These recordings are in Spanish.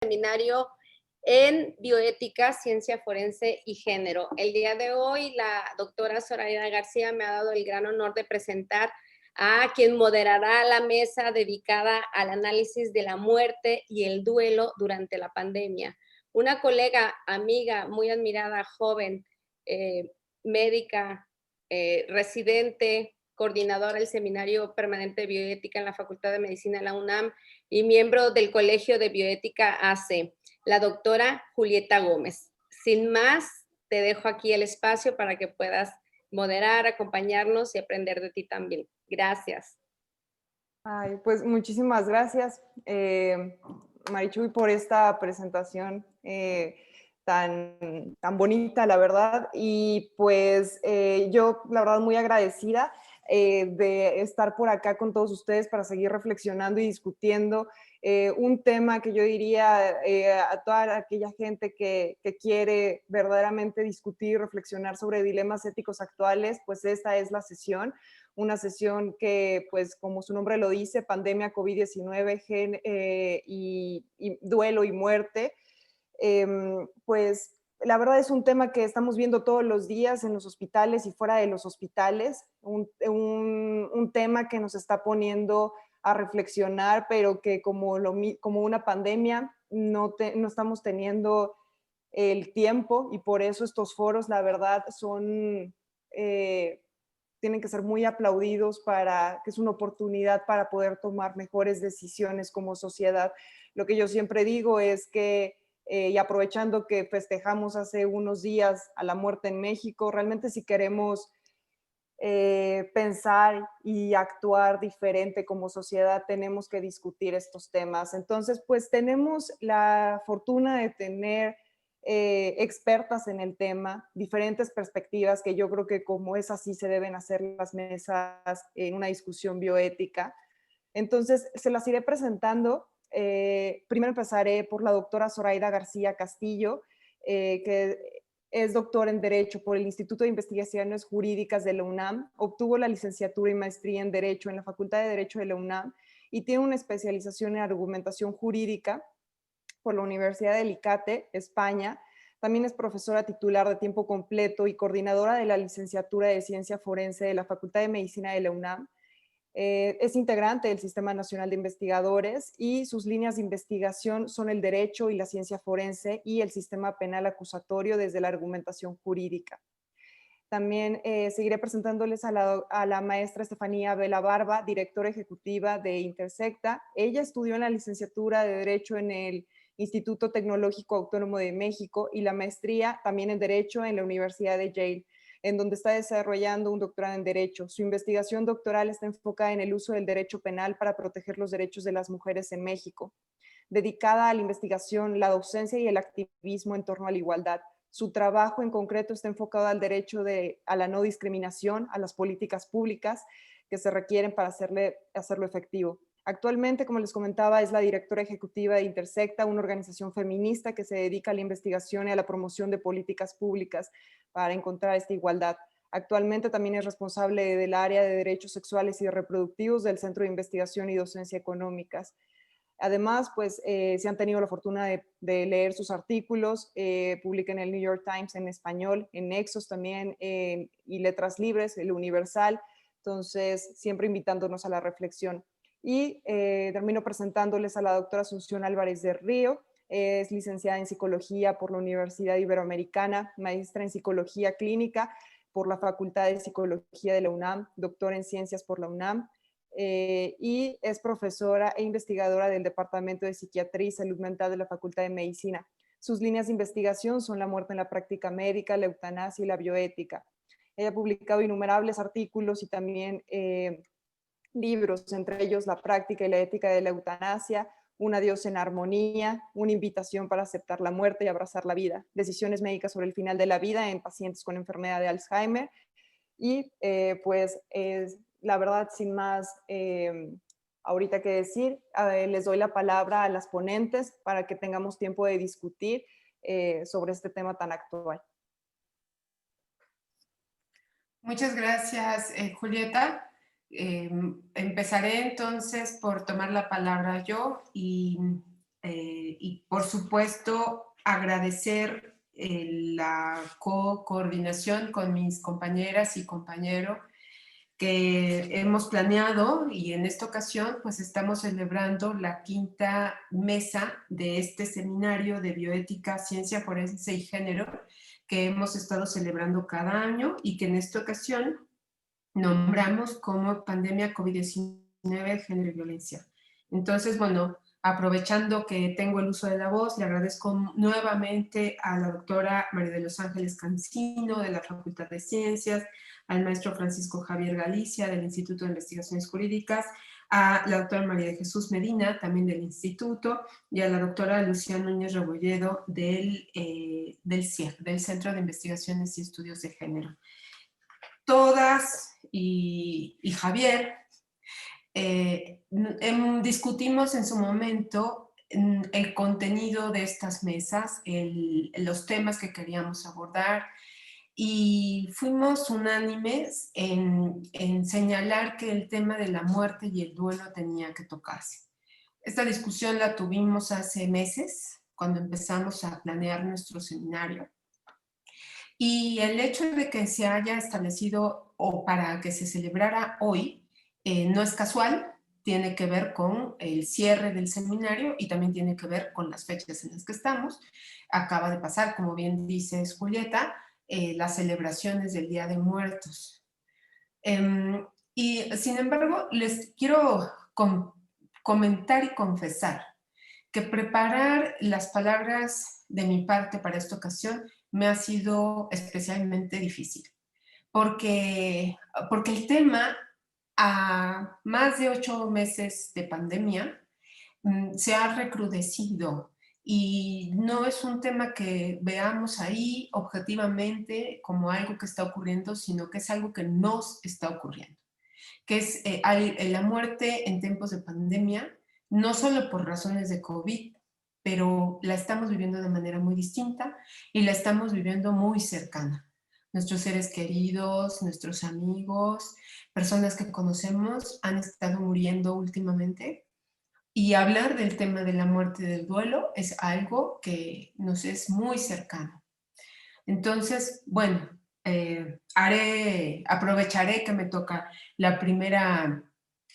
Seminario en Bioética, Ciencia Forense y Género. El día de hoy, la doctora Zoraida García me ha dado el gran honor de presentar a quien moderará la mesa dedicada al análisis de la muerte y el duelo durante la pandemia. Una colega, amiga, muy admirada, joven, médica, residente, coordinadora del Seminario Permanente de Bioética en la Facultad de Medicina de la UNAM y miembro del Colegio de Bioética AC, la doctora Julieta Gómez. Sin más, te dejo aquí el espacio para que puedas moderar, acompañarnos y aprender de ti también. Gracias. Ay, pues muchísimas gracias, Marichuy, por esta presentación tan bonita, la verdad. Y pues yo, la verdad, muy agradecida de estar por acá con todos ustedes para seguir reflexionando y discutiendo un tema que yo diría a toda aquella gente que quiere verdaderamente discutir, reflexionar sobre dilemas éticos actuales, pues esta es la sesión. Una sesión que, pues como su nombre lo dice, pandemia COVID-19 y duelo y muerte, pues la verdad es un tema que estamos viendo todos los días en los hospitales y fuera de los hospitales, un tema que nos está poniendo a reflexionar, pero que como una pandemia no estamos teniendo el tiempo, y por eso estos foros, la verdad, tienen que ser muy aplaudidos, para que es una oportunidad para poder tomar mejores decisiones como sociedad. Lo que yo siempre digo es que, y aprovechando que festejamos hace unos días a la muerte en México, realmente si queremos pensar y actuar diferente como sociedad, tenemos que discutir estos temas. Entonces, pues tenemos la fortuna de tener expertas en el tema, diferentes perspectivas, que yo creo que como es así se deben hacer las mesas en una discusión bioética. Entonces, se las iré presentando. Primero empezaré por la doctora Zoraida García Castillo, que es doctor en Derecho por el Instituto de Investigaciones Jurídicas de la UNAM, obtuvo la licenciatura y maestría en Derecho en la Facultad de Derecho de la UNAM y tiene una especialización en argumentación jurídica por la Universidad de Alicante, España. También es profesora titular de tiempo completo y coordinadora de la licenciatura de Ciencia Forense de la Facultad de Medicina de la UNAM. Es integrante del Sistema Nacional de Investigadores y sus líneas de investigación son el derecho y la ciencia forense y el sistema penal acusatorio desde la argumentación jurídica. También seguiré presentándoles a la maestra Estefanía Vela Barba, directora ejecutiva de Intersecta. Ella estudió en la licenciatura de Derecho en el Instituto Tecnológico Autónomo de México y la maestría también en Derecho en la Universidad de Yale, en donde está desarrollando un doctorado en Derecho. Su investigación doctoral está enfocada en el uso del derecho penal para proteger los derechos de las mujeres en México, dedicada a la investigación, la docencia y el activismo en torno a la igualdad. Su trabajo en concreto está enfocado al derecho a la no discriminación, a las políticas públicas que se requieren para hacerlo efectivo. Actualmente, como les comentaba, es la directora ejecutiva de Intersecta, una organización feminista que se dedica a la investigación y a la promoción de políticas públicas para encontrar esta igualdad. Actualmente también es responsable del área de derechos sexuales y reproductivos del Centro de Investigación y Docencia Económicas. Además, pues se han tenido la fortuna de leer sus artículos, publica en el New York Times en español, en Nexos también, y Letras Libres, el Universal. Entonces, siempre invitándonos a la reflexión. Y termino presentándoles a la doctora Asunción Álvarez del Río. Es licenciada en Psicología por la Universidad Iberoamericana, maestra en Psicología Clínica por la Facultad de Psicología de la UNAM, doctora en Ciencias por la UNAM, y es profesora e investigadora del Departamento de Psiquiatría y Salud Mental de la Facultad de Medicina. Sus líneas de investigación son la muerte en la práctica médica, la eutanasia y la bioética. Ella ha publicado innumerables artículos y también libros, entre ellos La práctica y la ética de la eutanasia, Un adiós en armonía, Una invitación para aceptar la muerte y abrazar la vida, Decisiones médicas sobre el final de la vida en pacientes con enfermedad de Alzheimer. Y pues la verdad, sin más ahorita que decir, les doy la palabra a las ponentes para que tengamos tiempo de discutir sobre este tema tan actual. Muchas gracias, Julieta. Empezaré entonces por tomar la palabra yo y y por supuesto agradecer la coordinación con mis compañeras y compañeros que hemos planeado, y en esta ocasión pues estamos celebrando la 5ª mesa de este seminario de bioética, ciencia forense y género que hemos estado celebrando cada año y que en esta ocasión nombramos como pandemia COVID-19, género y violencia. Entonces, bueno, aprovechando que tengo el uso de la voz, le agradezco nuevamente a la doctora María de los Ángeles Cancino de la Facultad de Ciencias, al maestro Francisco Javier Galicia del Instituto de Investigaciones Jurídicas, a la doctora María de Jesús Medina, también del Instituto, y a la doctora Lucía Núñez Rebolledo del CIEG, del Centro de Investigaciones y Estudios de Género. Todas y Javier discutimos en su momento el contenido de estas mesas, los temas que queríamos abordar, y fuimos unánimes en señalar que el tema de la muerte y el duelo tenía que tocarse. Esta discusión la tuvimos hace meses, cuando empezamos a planear nuestro seminario. Y el hecho de que se haya establecido o para que se celebrara hoy no es casual, tiene que ver con el cierre del seminario y también tiene que ver con las fechas en las que estamos. Acaba de pasar, como bien dices, Julieta, las celebraciones del Día de Muertos. Y sin embargo, les quiero comentar y confesar que preparar las palabras de mi parte para esta ocasión me ha sido especialmente difícil, porque el tema, a más de 8 meses de pandemia, se ha recrudecido y no es un tema que veamos ahí objetivamente como algo que está ocurriendo, sino que es algo que nos está ocurriendo, que es la muerte en tiempos de pandemia, no solo por razones de COVID, pero la estamos viviendo de manera muy distinta y la estamos viviendo muy cercana. Nuestros seres queridos, nuestros amigos, personas que conocemos han estado muriendo últimamente, y hablar del tema de la muerte y del duelo es algo que nos es muy cercano. Entonces, bueno, aprovecharé que me toca la primera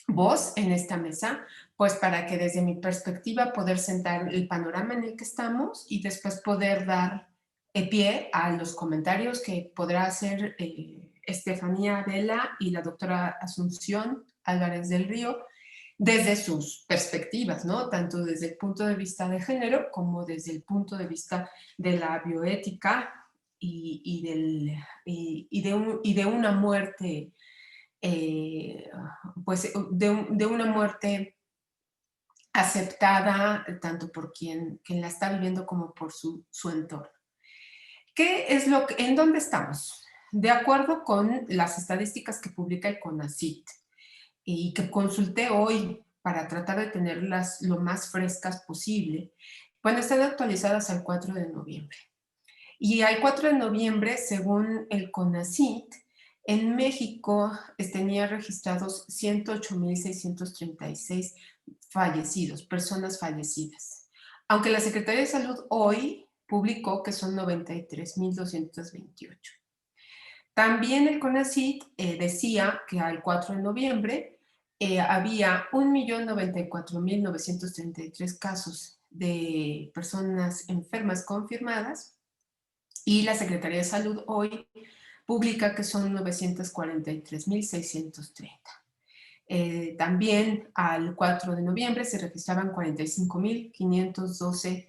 voz en esta mesa, pues para que desde mi perspectiva poder sentar el panorama en el que estamos y después poder dar pie a los comentarios que podrá hacer Estefanía Vela y la doctora Asunción Álvarez del Río desde sus perspectivas, ¿no? Tanto desde el punto de vista de género como desde el punto de vista de la bioética y de una muerte, pues de una muerte aceptada tanto por quien la está viviendo como por su entorno. ¿Qué es en dónde estamos? De acuerdo con las estadísticas que publica el CONACYT y que consulté hoy para tratar de tenerlas lo más frescas posible, bueno, están actualizadas al 4 de noviembre. Y al 4 de noviembre, según el CONACYT, en México tenía registrados 108,636 fallecidos, personas fallecidas. Aunque la Secretaría de Salud hoy publicó que son 93,228. También el CONACYT decía que al 4 de noviembre había 1,094,933 casos de personas enfermas confirmadas, y la Secretaría de Salud hoy publica que son 943,630. También al 4 de noviembre se registraban 45,512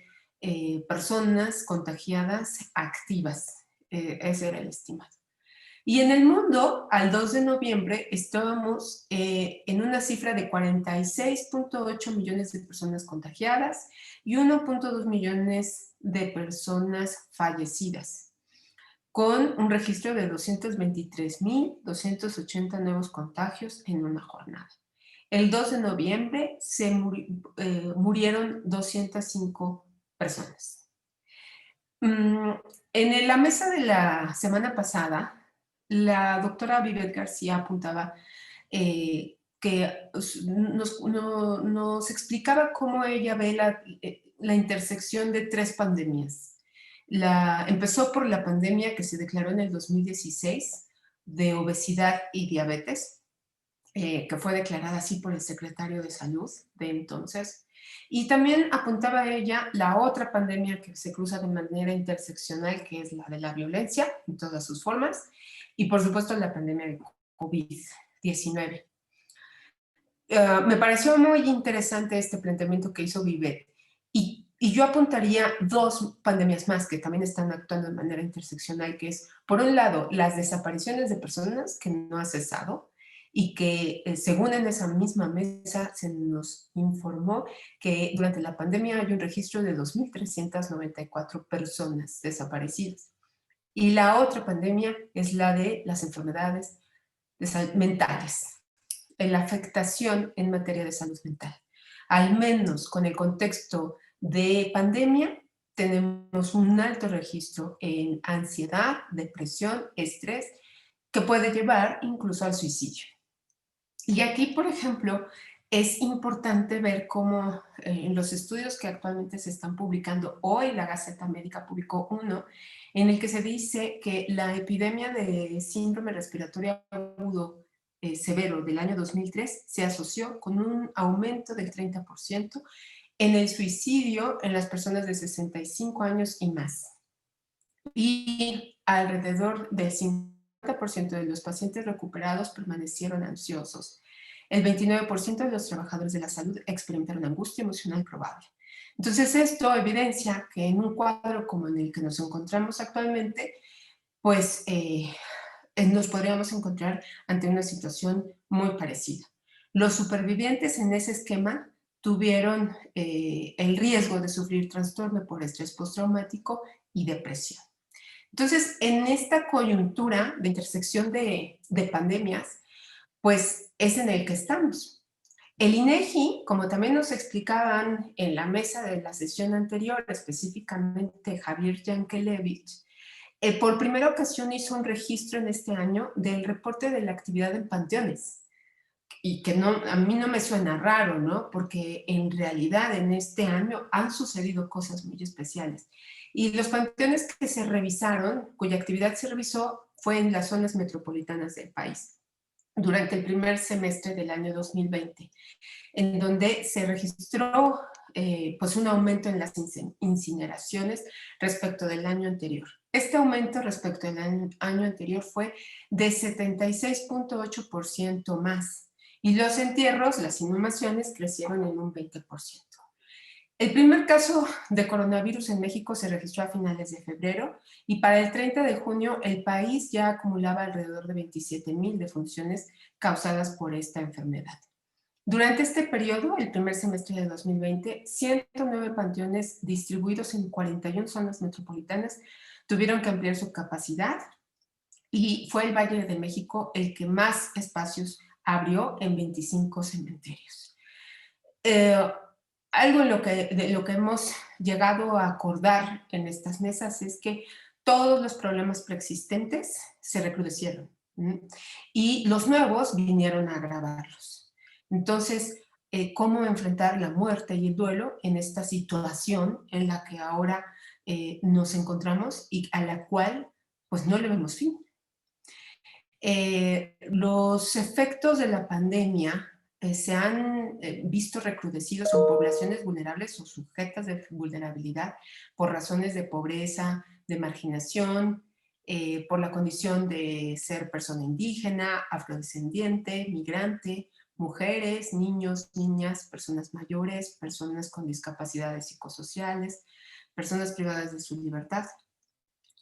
personas contagiadas activas. Ese era el estimado. Y en el mundo, al 2 de noviembre, estábamos en una cifra de 46,8 millones de personas contagiadas y 1,2 millones de personas fallecidas, con un registro de 223,280 nuevos contagios en una jornada. El 2 de noviembre murieron 205 personas. En la mesa de la semana pasada, la doctora Vivet García apuntaba que nos explicaba cómo ella ve la intersección de tres pandemias. Empezó por la pandemia que se declaró en el 2016 de obesidad y diabetes, que fue declarada así por el secretario de Salud de entonces. Y también apuntaba a ella la otra pandemia que se cruza de manera interseccional, que es la de la violencia en todas sus formas, y por supuesto la pandemia de COVID-19. Me pareció muy interesante este planteamiento que hizo Vivet. Y yo apuntaría dos pandemias más que también están actuando de manera interseccional, que es, por un lado, las desapariciones de personas que no ha cesado y que, según en esa misma mesa, se nos informó que durante la pandemia hay un registro de 2.394 personas desaparecidas. Y la otra pandemia es la de las enfermedades mentales, la afectación en materia de salud mental. Al menos con el contexto de pandemia, tenemos un alto registro en ansiedad, depresión, estrés, que puede llevar incluso al suicidio. Y aquí, por ejemplo, es importante ver cómo en los estudios que actualmente se están publicando, hoy la Gaceta Médica publicó uno en el que se dice que la epidemia de síndrome respiratorio agudo severo del año 2003 se asoció con un aumento del 30% en el suicidio en las personas de 65 años y más. Y alrededor del 50% de los pacientes recuperados permanecieron ansiosos. El 29% de los trabajadores de la salud experimentaron angustia emocional probable. Entonces, esto evidencia que en un cuadro como en el que nos encontramos actualmente, pues nos podríamos encontrar ante una situación muy parecida. Los supervivientes en ese esquema tuvieron el riesgo de sufrir trastorno por estrés postraumático y depresión. Entonces, en esta coyuntura de intersección de pandemias, pues es en el que estamos. El INEGI, como también nos explicaban en la mesa de la sesión anterior, específicamente Javier Yankelevich, por primera ocasión hizo un registro en este año del reporte de la actividad en panteones. Y que no, a mí no me suena raro, ¿no? Porque en realidad en este año han sucedido cosas muy especiales. Y los panteones que se revisaron, cuya actividad se revisó, fue en las zonas metropolitanas del país durante el primer semestre del año 2020, en donde se registró pues un aumento en las incineraciones respecto del año anterior. Este aumento respecto al año anterior fue de 76.8% más. Y los entierros, las inhumaciones, crecieron en un 20%. El primer caso de coronavirus en México se registró a finales de febrero y para el 30 de junio el país ya acumulaba alrededor de 27,000 defunciones causadas por esta enfermedad. Durante este periodo, el primer semestre de 2020, 109 panteones distribuidos en 41 zonas metropolitanas tuvieron que ampliar su capacidad y fue el Valle de México el que más espacios abrió en 25 cementerios. Algo de lo que hemos llegado a acordar en estas mesas es que todos los problemas preexistentes se recrudecieron y los nuevos vinieron a agravarlos. Entonces, ¿cómo enfrentar la muerte y el duelo en esta situación en la que ahora nos encontramos y a la cual pues no le vemos fin? Los efectos de la pandemia se han visto recrudecidos en poblaciones vulnerables o sujetas de vulnerabilidad por razones de pobreza, de marginación, por la condición de ser persona indígena, afrodescendiente, migrante, mujeres, niños, niñas, personas mayores, personas con discapacidades psicosociales, personas privadas de su libertad.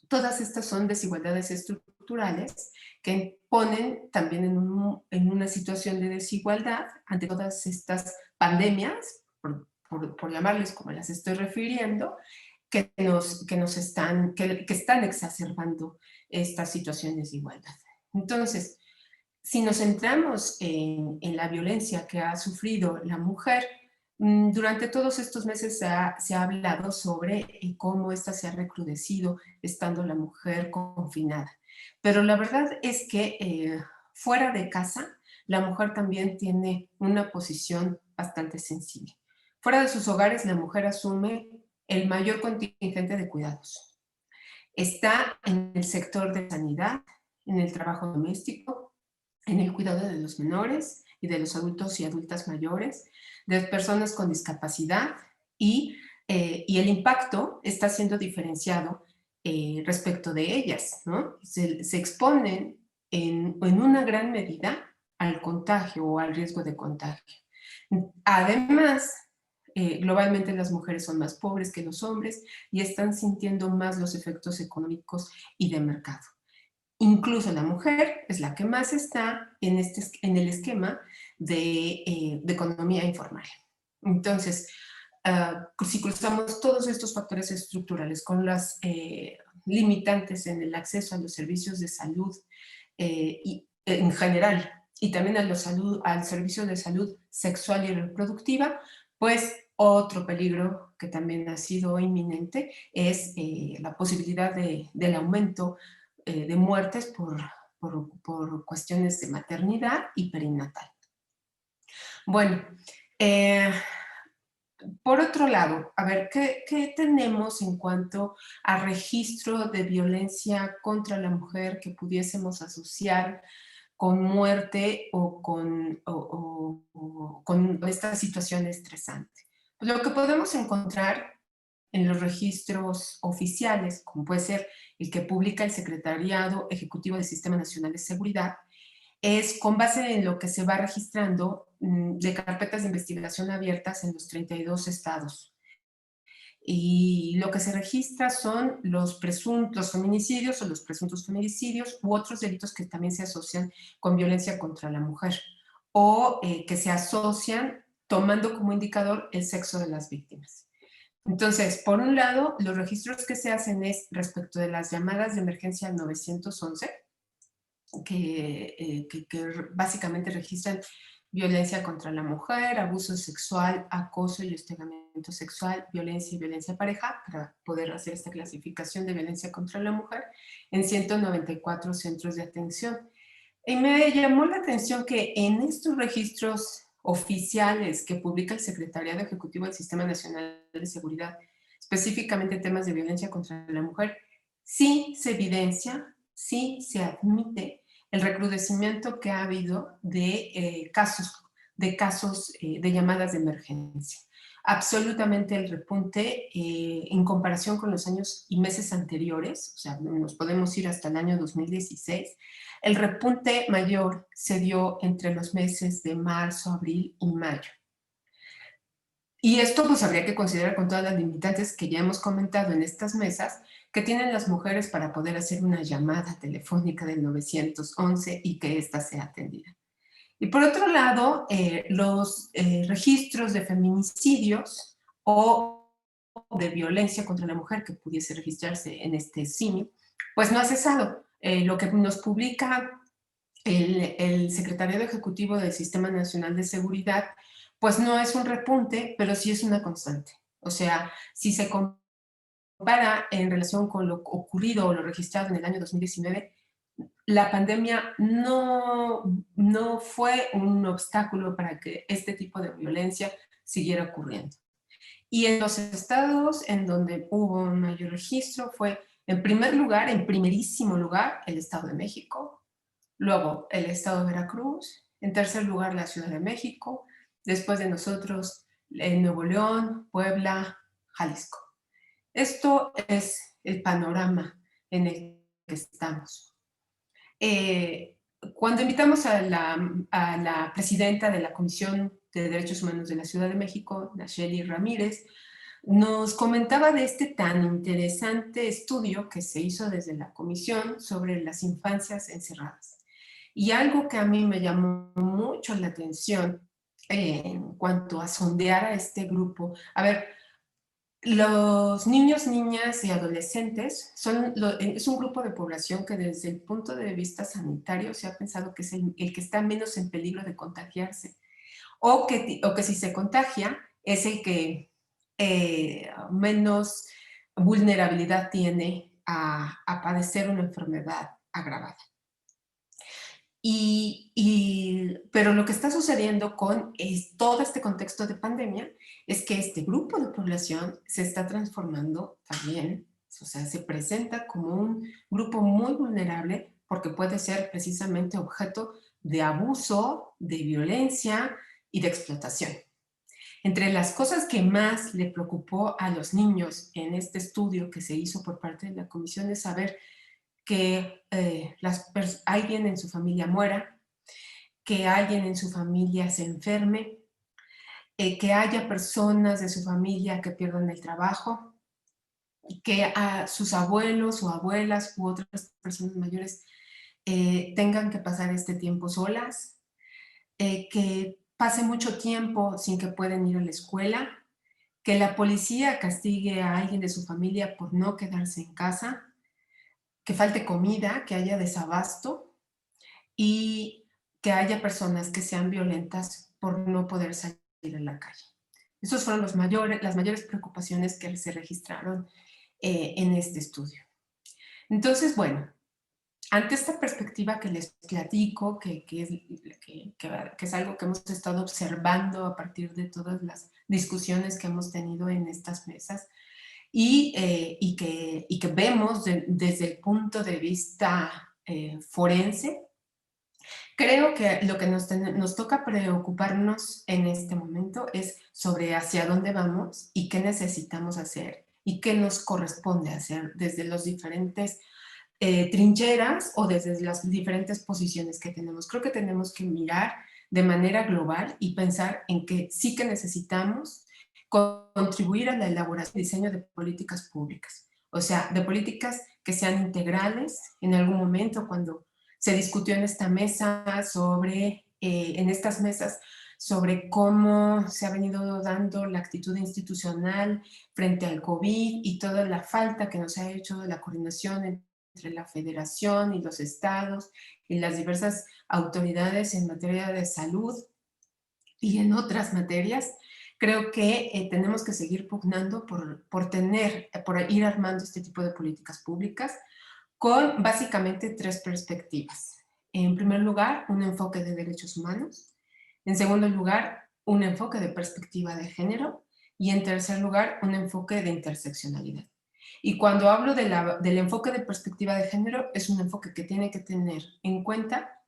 Todas estas son desigualdades estructurales que ponen también en una situación de desigualdad ante todas estas pandemias, por llamarles como las estoy refiriendo, que están exacerbando esta situación de desigualdad. Entonces, si nos centramos en la violencia que ha sufrido la mujer, durante todos estos meses se ha hablado sobre cómo esta se ha recrudecido estando la mujer confinada. Pero la verdad es que fuera de casa, la mujer también tiene una posición bastante sensible. Fuera de sus hogares, la mujer asume el mayor contingente de cuidados. Está en el sector de sanidad, en el trabajo doméstico, en el cuidado de los menores y de los adultos y adultas mayores, de personas con discapacidad y el impacto está siendo diferenciado respecto de ellas, ¿no? Se exponen en una gran medida al contagio o al riesgo de contagio. Además, globalmente las mujeres son más pobres que los hombres y están sintiendo más los efectos económicos y de mercado. Incluso la mujer es la que más está en el esquema de economía informal. Entonces, si cruzamos todos estos factores estructurales con las limitantes en el acceso a los servicios de salud y, en general, y también al servicio de salud sexual y reproductiva, pues otro peligro que también ha sido inminente es la posibilidad del aumento de muertes por cuestiones de maternidad y perinatal. Bueno, por otro lado, a ver, ¿qué tenemos en cuanto a registro de violencia contra la mujer que pudiésemos asociar con muerte o con esta situación estresante? Pues lo que podemos encontrar en los registros oficiales, como puede ser el que publica el Secretariado Ejecutivo del Sistema Nacional de Seguridad, es con base en lo que se va registrando de carpetas de investigación abiertas en los 32 estados. Y lo que se registra son los presuntos feminicidios o los presuntos feminicidios u otros delitos que también se asocian con violencia contra la mujer o que se asocian tomando como indicador el sexo de las víctimas. Entonces, por un lado, los registros que se hacen es respecto de las llamadas de emergencia al 911, que básicamente registran violencia contra la mujer, abuso sexual, acoso y hostigamiento sexual, violencia y violencia pareja, para poder hacer esta clasificación de violencia contra la mujer en 194 centros de atención. Y me llamó la atención que en estos registros oficiales que publica el Secretariado Ejecutivo del Sistema Nacional de Seguridad, específicamente temas de violencia contra la mujer, sí se evidencia, sí se admite el recrudecimiento que ha habido de casos de llamadas de emergencia. Absolutamente el repunte en comparación con los años y meses anteriores, o sea, nos podemos ir hasta el año 2016, el repunte mayor se dio entre los meses de marzo, abril y mayo. Y esto pues habría que considerar con todas las limitantes que ya hemos comentado en estas mesas que tienen las mujeres para poder hacer una llamada telefónica del 911 y que ésta sea atendida. Y por otro lado, los registros de feminicidios o de violencia contra la mujer que pudiese registrarse en este CIMI, pues no ha cesado. Lo que nos publica el Secretariado Ejecutivo del Sistema Nacional de Seguridad, pues no es un repunte, pero sí es una constante. O sea, si se compara en relación con lo ocurrido o lo registrado en el año 2019, la pandemia no fue un obstáculo para que este tipo de violencia siguiera ocurriendo. Y en los estados en donde hubo un mayor registro fue, en primer lugar, en primerísimo lugar, el Estado de México, luego el Estado de Veracruz, en tercer lugar la Ciudad de México, después de nosotros Nuevo León, Puebla, Jalisco. Esto es el panorama en el que estamos. Cuando invitamos a la presidenta de la Comisión de Derechos Humanos de la Ciudad de México, Nacheli Ramírez, nos comentaba de este tan interesante estudio que se hizo desde la comisión sobre las infancias encerradas. Y algo que a mí me llamó mucho la atención en cuanto a sondear a este grupo, a ver, los niños, niñas y adolescentes es un grupo de población que desde el punto de vista sanitario se ha pensado que es el que está menos en peligro de contagiarse o que si se contagia es el que menos vulnerabilidad tiene a padecer una enfermedad agravada. Pero lo que está sucediendo con todo este contexto de pandemia es que este grupo de población se está transformando también, o sea, se presenta como un grupo muy vulnerable porque puede ser precisamente objeto de abuso, de violencia y de explotación. Entre las cosas que más le preocupó a los niños en este estudio que se hizo por parte de la comisión es saber que alguien en su familia muera, que alguien en su familia se enferme, que haya personas de su familia que pierdan el trabajo, que a sus abuelos o abuelas u otras personas mayores tengan que pasar este tiempo solas, que pase mucho tiempo sin que puedan ir a la escuela, que la policía castigue a alguien de su familia por no quedarse en casa, que falte comida, que haya desabasto y que haya personas que sean violentas por no poder salir a la calle. Esas fueron las mayores preocupaciones que se registraron en este estudio. Entonces, bueno, ante esta perspectiva que les platico, que es algo que hemos estado observando a partir de todas las discusiones que hemos tenido en estas mesas y que vemos desde el punto de vista forense, creo que lo que nos toca preocuparnos en este momento es sobre hacia dónde vamos y qué necesitamos hacer y qué nos corresponde hacer desde los diferentes trincheras o desde las diferentes posiciones que tenemos. Creo que tenemos que mirar de manera global y pensar en que sí que necesitamos contribuir a la elaboración y diseño de políticas públicas. O sea, de políticas que sean integrales. En algún momento, cuando se discutió en esta mesa en estas mesas, sobre cómo se ha venido dando la actitud institucional frente al COVID y toda la falta que nos ha hecho de la coordinación entre la federación y los estados y las diversas autoridades en materia de salud y en otras materias, creo que tenemos que seguir pugnando por ir armando este tipo de políticas públicas con básicamente tres perspectivas. En primer lugar, un enfoque de derechos humanos. En segundo lugar, un enfoque de perspectiva de género. Y en tercer lugar, un enfoque de interseccionalidad. Y cuando hablo del enfoque de perspectiva de género, es un enfoque que tiene que tener en cuenta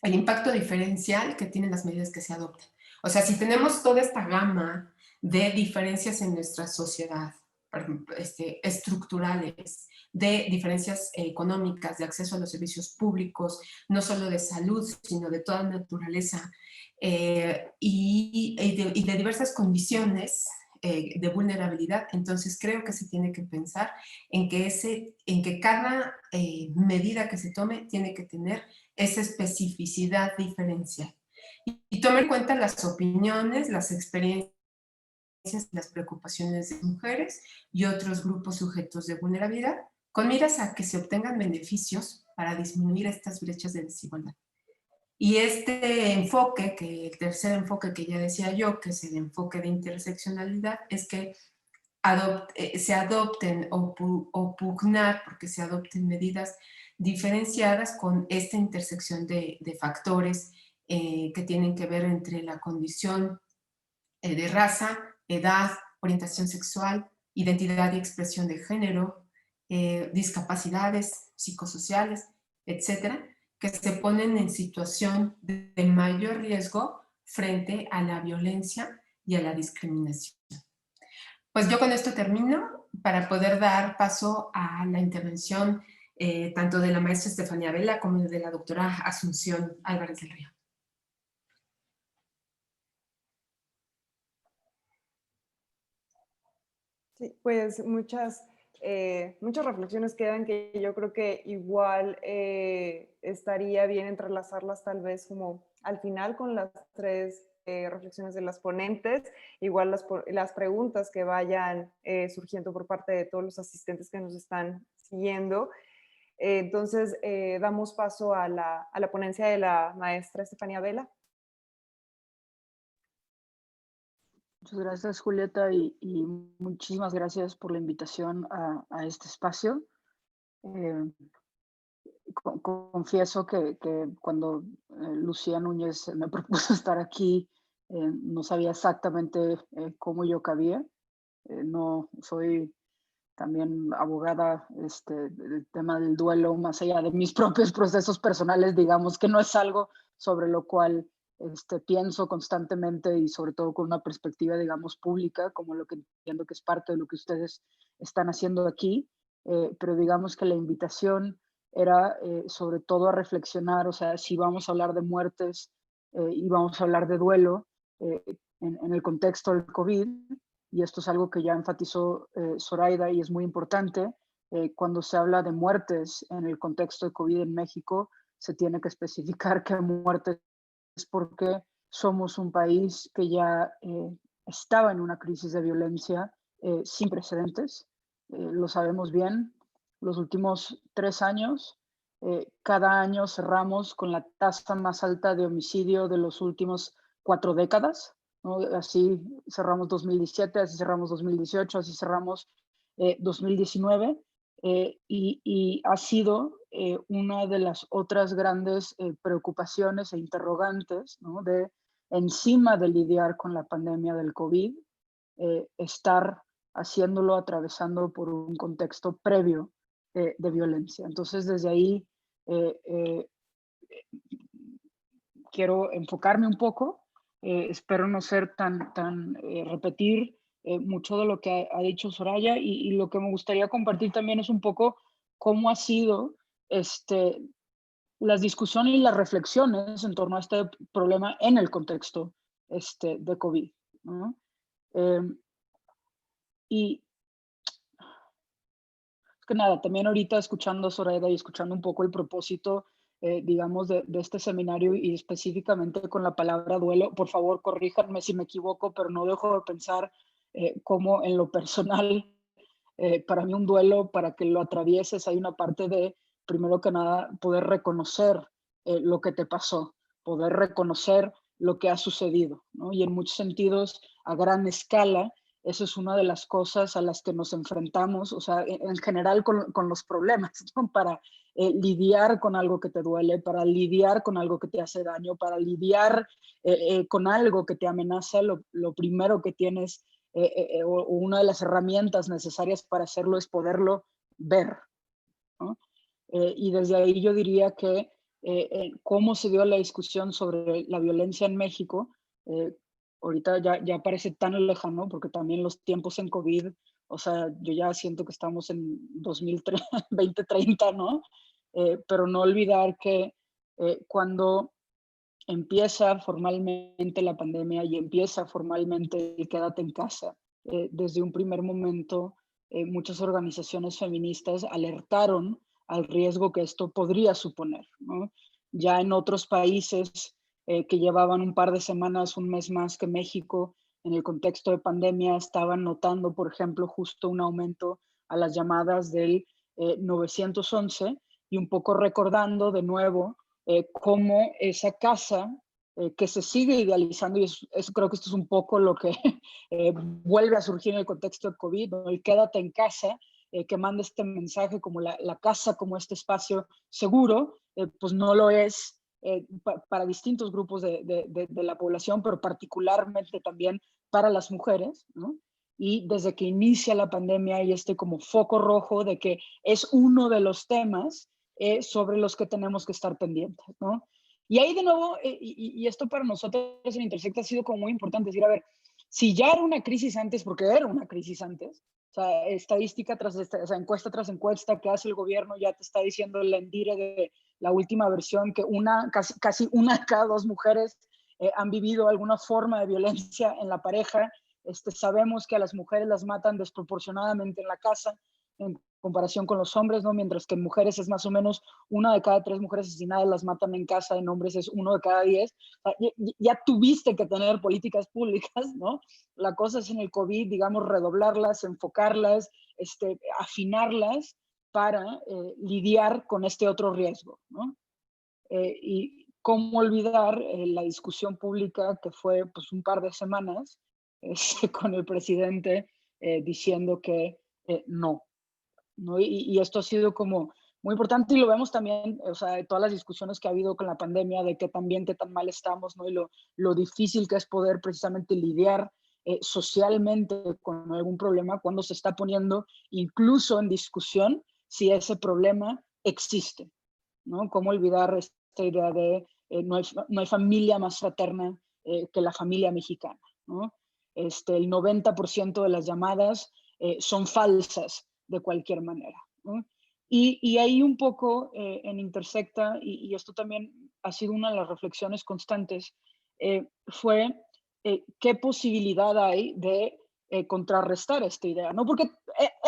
el impacto diferencial que tienen las medidas que se adoptan. O sea, si tenemos toda esta gama de diferencias en nuestra sociedad, por ejemplo, estructurales, de diferencias económicas, de acceso a los servicios públicos, no solo de salud, sino de toda naturaleza, y de diversas condiciones de vulnerabilidad, entonces creo que se tiene que pensar en que cada medida que se tome tiene que tener esa especificidad diferencial. Y tome en cuenta las opiniones, las experiencias, las preocupaciones de mujeres y otros grupos sujetos de vulnerabilidad, con miras a que se obtengan beneficios para disminuir estas brechas de desigualdad. Y este enfoque, el tercer enfoque que ya decía yo, que es el enfoque de interseccionalidad, es que se adopten o pugnar porque se adopten medidas diferenciadas con esta intersección de factores que tienen que ver entre la condición de raza, edad, orientación sexual, identidad y expresión de género, discapacidades psicosociales, etcétera, que se ponen en situación de mayor riesgo frente a la violencia y a la discriminación. Pues yo con esto termino para poder dar paso a la intervención tanto de la maestra Estefanía Vela como de la doctora Asunción Álvarez del Río. Sí, pues muchas reflexiones quedan que yo creo que igual estaría bien entrelazarlas tal vez como al final con las tres reflexiones de las ponentes, igual las preguntas que vayan surgiendo por parte de todos los asistentes que nos están siguiendo. Entonces, damos paso a la ponencia de la maestra Estefanía Vela. Muchas gracias, Julieta, y muchísimas gracias por la invitación a este espacio. Confieso que cuando Lucía Núñez me propuso estar aquí, no sabía exactamente cómo yo cabía. No soy también abogada, del tema del duelo, más allá de mis propios procesos personales, digamos que no es algo sobre lo cual pienso constantemente y sobre todo con una perspectiva, digamos, pública, como lo que entiendo que es parte de lo que ustedes están haciendo aquí, pero digamos que la invitación era sobre todo a reflexionar, o sea, si vamos a hablar de muertes y vamos a hablar de duelo eh, en el contexto del COVID, y esto es algo que ya enfatizó Zoraida y es muy importante, cuando se habla de muertes en el contexto de COVID en México, se tiene que especificar que muertes es porque somos un país que ya estaba en una crisis de violencia sin precedentes. Lo sabemos bien, los últimos 3 años, cada año cerramos con la tasa más alta de homicidio de los últimos 4 décadas, ¿no? Así cerramos 2017, así cerramos 2018, así cerramos 2019, y ha sido una de las otras grandes preocupaciones e interrogantes, ¿no? De encima de lidiar con la pandemia del COVID, estar haciéndolo atravesando por un contexto previo de violencia. Entonces, desde ahí quiero enfocarme un poco. Espero no ser repetir mucho de lo que ha dicho Soraya, y lo que me gustaría compartir también es un poco cómo ha sido las discusiones y las reflexiones en torno a este problema en el contexto de COVID, ¿no? Y es que nada, también ahorita escuchando a Zoraida y escuchando un poco el propósito, digamos, de este seminario y específicamente con la palabra duelo, por favor, corríjanme si me equivoco, pero no dejo de pensar cómo en lo personal, para mí un duelo, para que lo atravieses, hay una parte de, primero que nada, poder reconocer lo que te pasó, poder reconocer lo que ha sucedido, ¿no? Y en muchos sentidos, a gran escala, eso es una de las cosas a las que nos enfrentamos, o sea, en general con los problemas, ¿no? Para lidiar con algo que te duele, para lidiar con algo que te hace daño, para lidiar con algo que te amenaza, lo primero que tienes o una de las herramientas necesarias para hacerlo es poderlo ver, ¿no? Y desde ahí yo diría que cómo se dio la discusión sobre la violencia en México, eh, ahorita ya parece tan lejano, porque también los tiempos en COVID, o sea, yo ya siento que estamos en 2030, ¿no? Pero no olvidar que cuando empieza formalmente la pandemia y empieza formalmente el quédate en casa, desde un primer momento muchas organizaciones feministas alertaron al riesgo que esto podría suponer, ¿no? Ya en otros países que llevaban un par de semanas, un mes más que México, en el contexto de pandemia, estaban notando, por ejemplo, justo un aumento a las llamadas del 911 y un poco recordando de nuevo cómo esa casa que se sigue idealizando, y creo que esto es un poco lo que vuelve a surgir en el contexto de COVID, ¿no? El quédate en casa, que manda este mensaje como la casa como este espacio seguro, pues no lo es para distintos grupos de la población, pero particularmente también para las mujeres, ¿no? Y desde que inicia la pandemia hay este como foco rojo de que es uno de los temas sobre los que tenemos que estar pendientes, ¿no? Y ahí de nuevo, y esto para nosotros en Intersect ha sido como muy importante, decir, a ver, si ya era una crisis antes, porque era una crisis antes, o sea, estadística tras o sea, encuesta tras encuesta que hace el gobierno ya te está diciendo el ENDIRE de la última versión que casi una de cada 2 mujeres han vivido alguna forma de violencia en la pareja. Sabemos que a las mujeres las matan desproporcionadamente en la casa, en comparación con los hombres, ¿no? Mientras que en mujeres es más o menos 1 de cada 3 mujeres asesinadas las matan en casa, en hombres es 1 de cada 10. O sea, ya tuviste que tener políticas públicas, ¿no? La cosa es en el COVID, digamos, redoblarlas, enfocarlas, afinarlas para lidiar con este otro riesgo, ¿no? Y cómo olvidar la discusión pública que fue pues un par de semanas con el presidente diciendo que no, ¿no? Y esto ha sido como muy importante, y lo vemos también, o sea, de todas las discusiones que ha habido con la pandemia, de qué tan bien, qué tan mal estamos, ¿no? Y lo difícil que es poder precisamente lidiar socialmente con algún problema cuando se está poniendo incluso en discusión si ese problema existe, ¿no? Cómo olvidar esta idea de no hay familia más fraterna que la familia mexicana, ¿no? El 90% de las llamadas son falsas de cualquier manera, ¿no? Y ahí un poco en Intersecta, y esto también ha sido una de las reflexiones constantes, fue qué posibilidad hay de contrarrestar esta idea, ¿no? Porque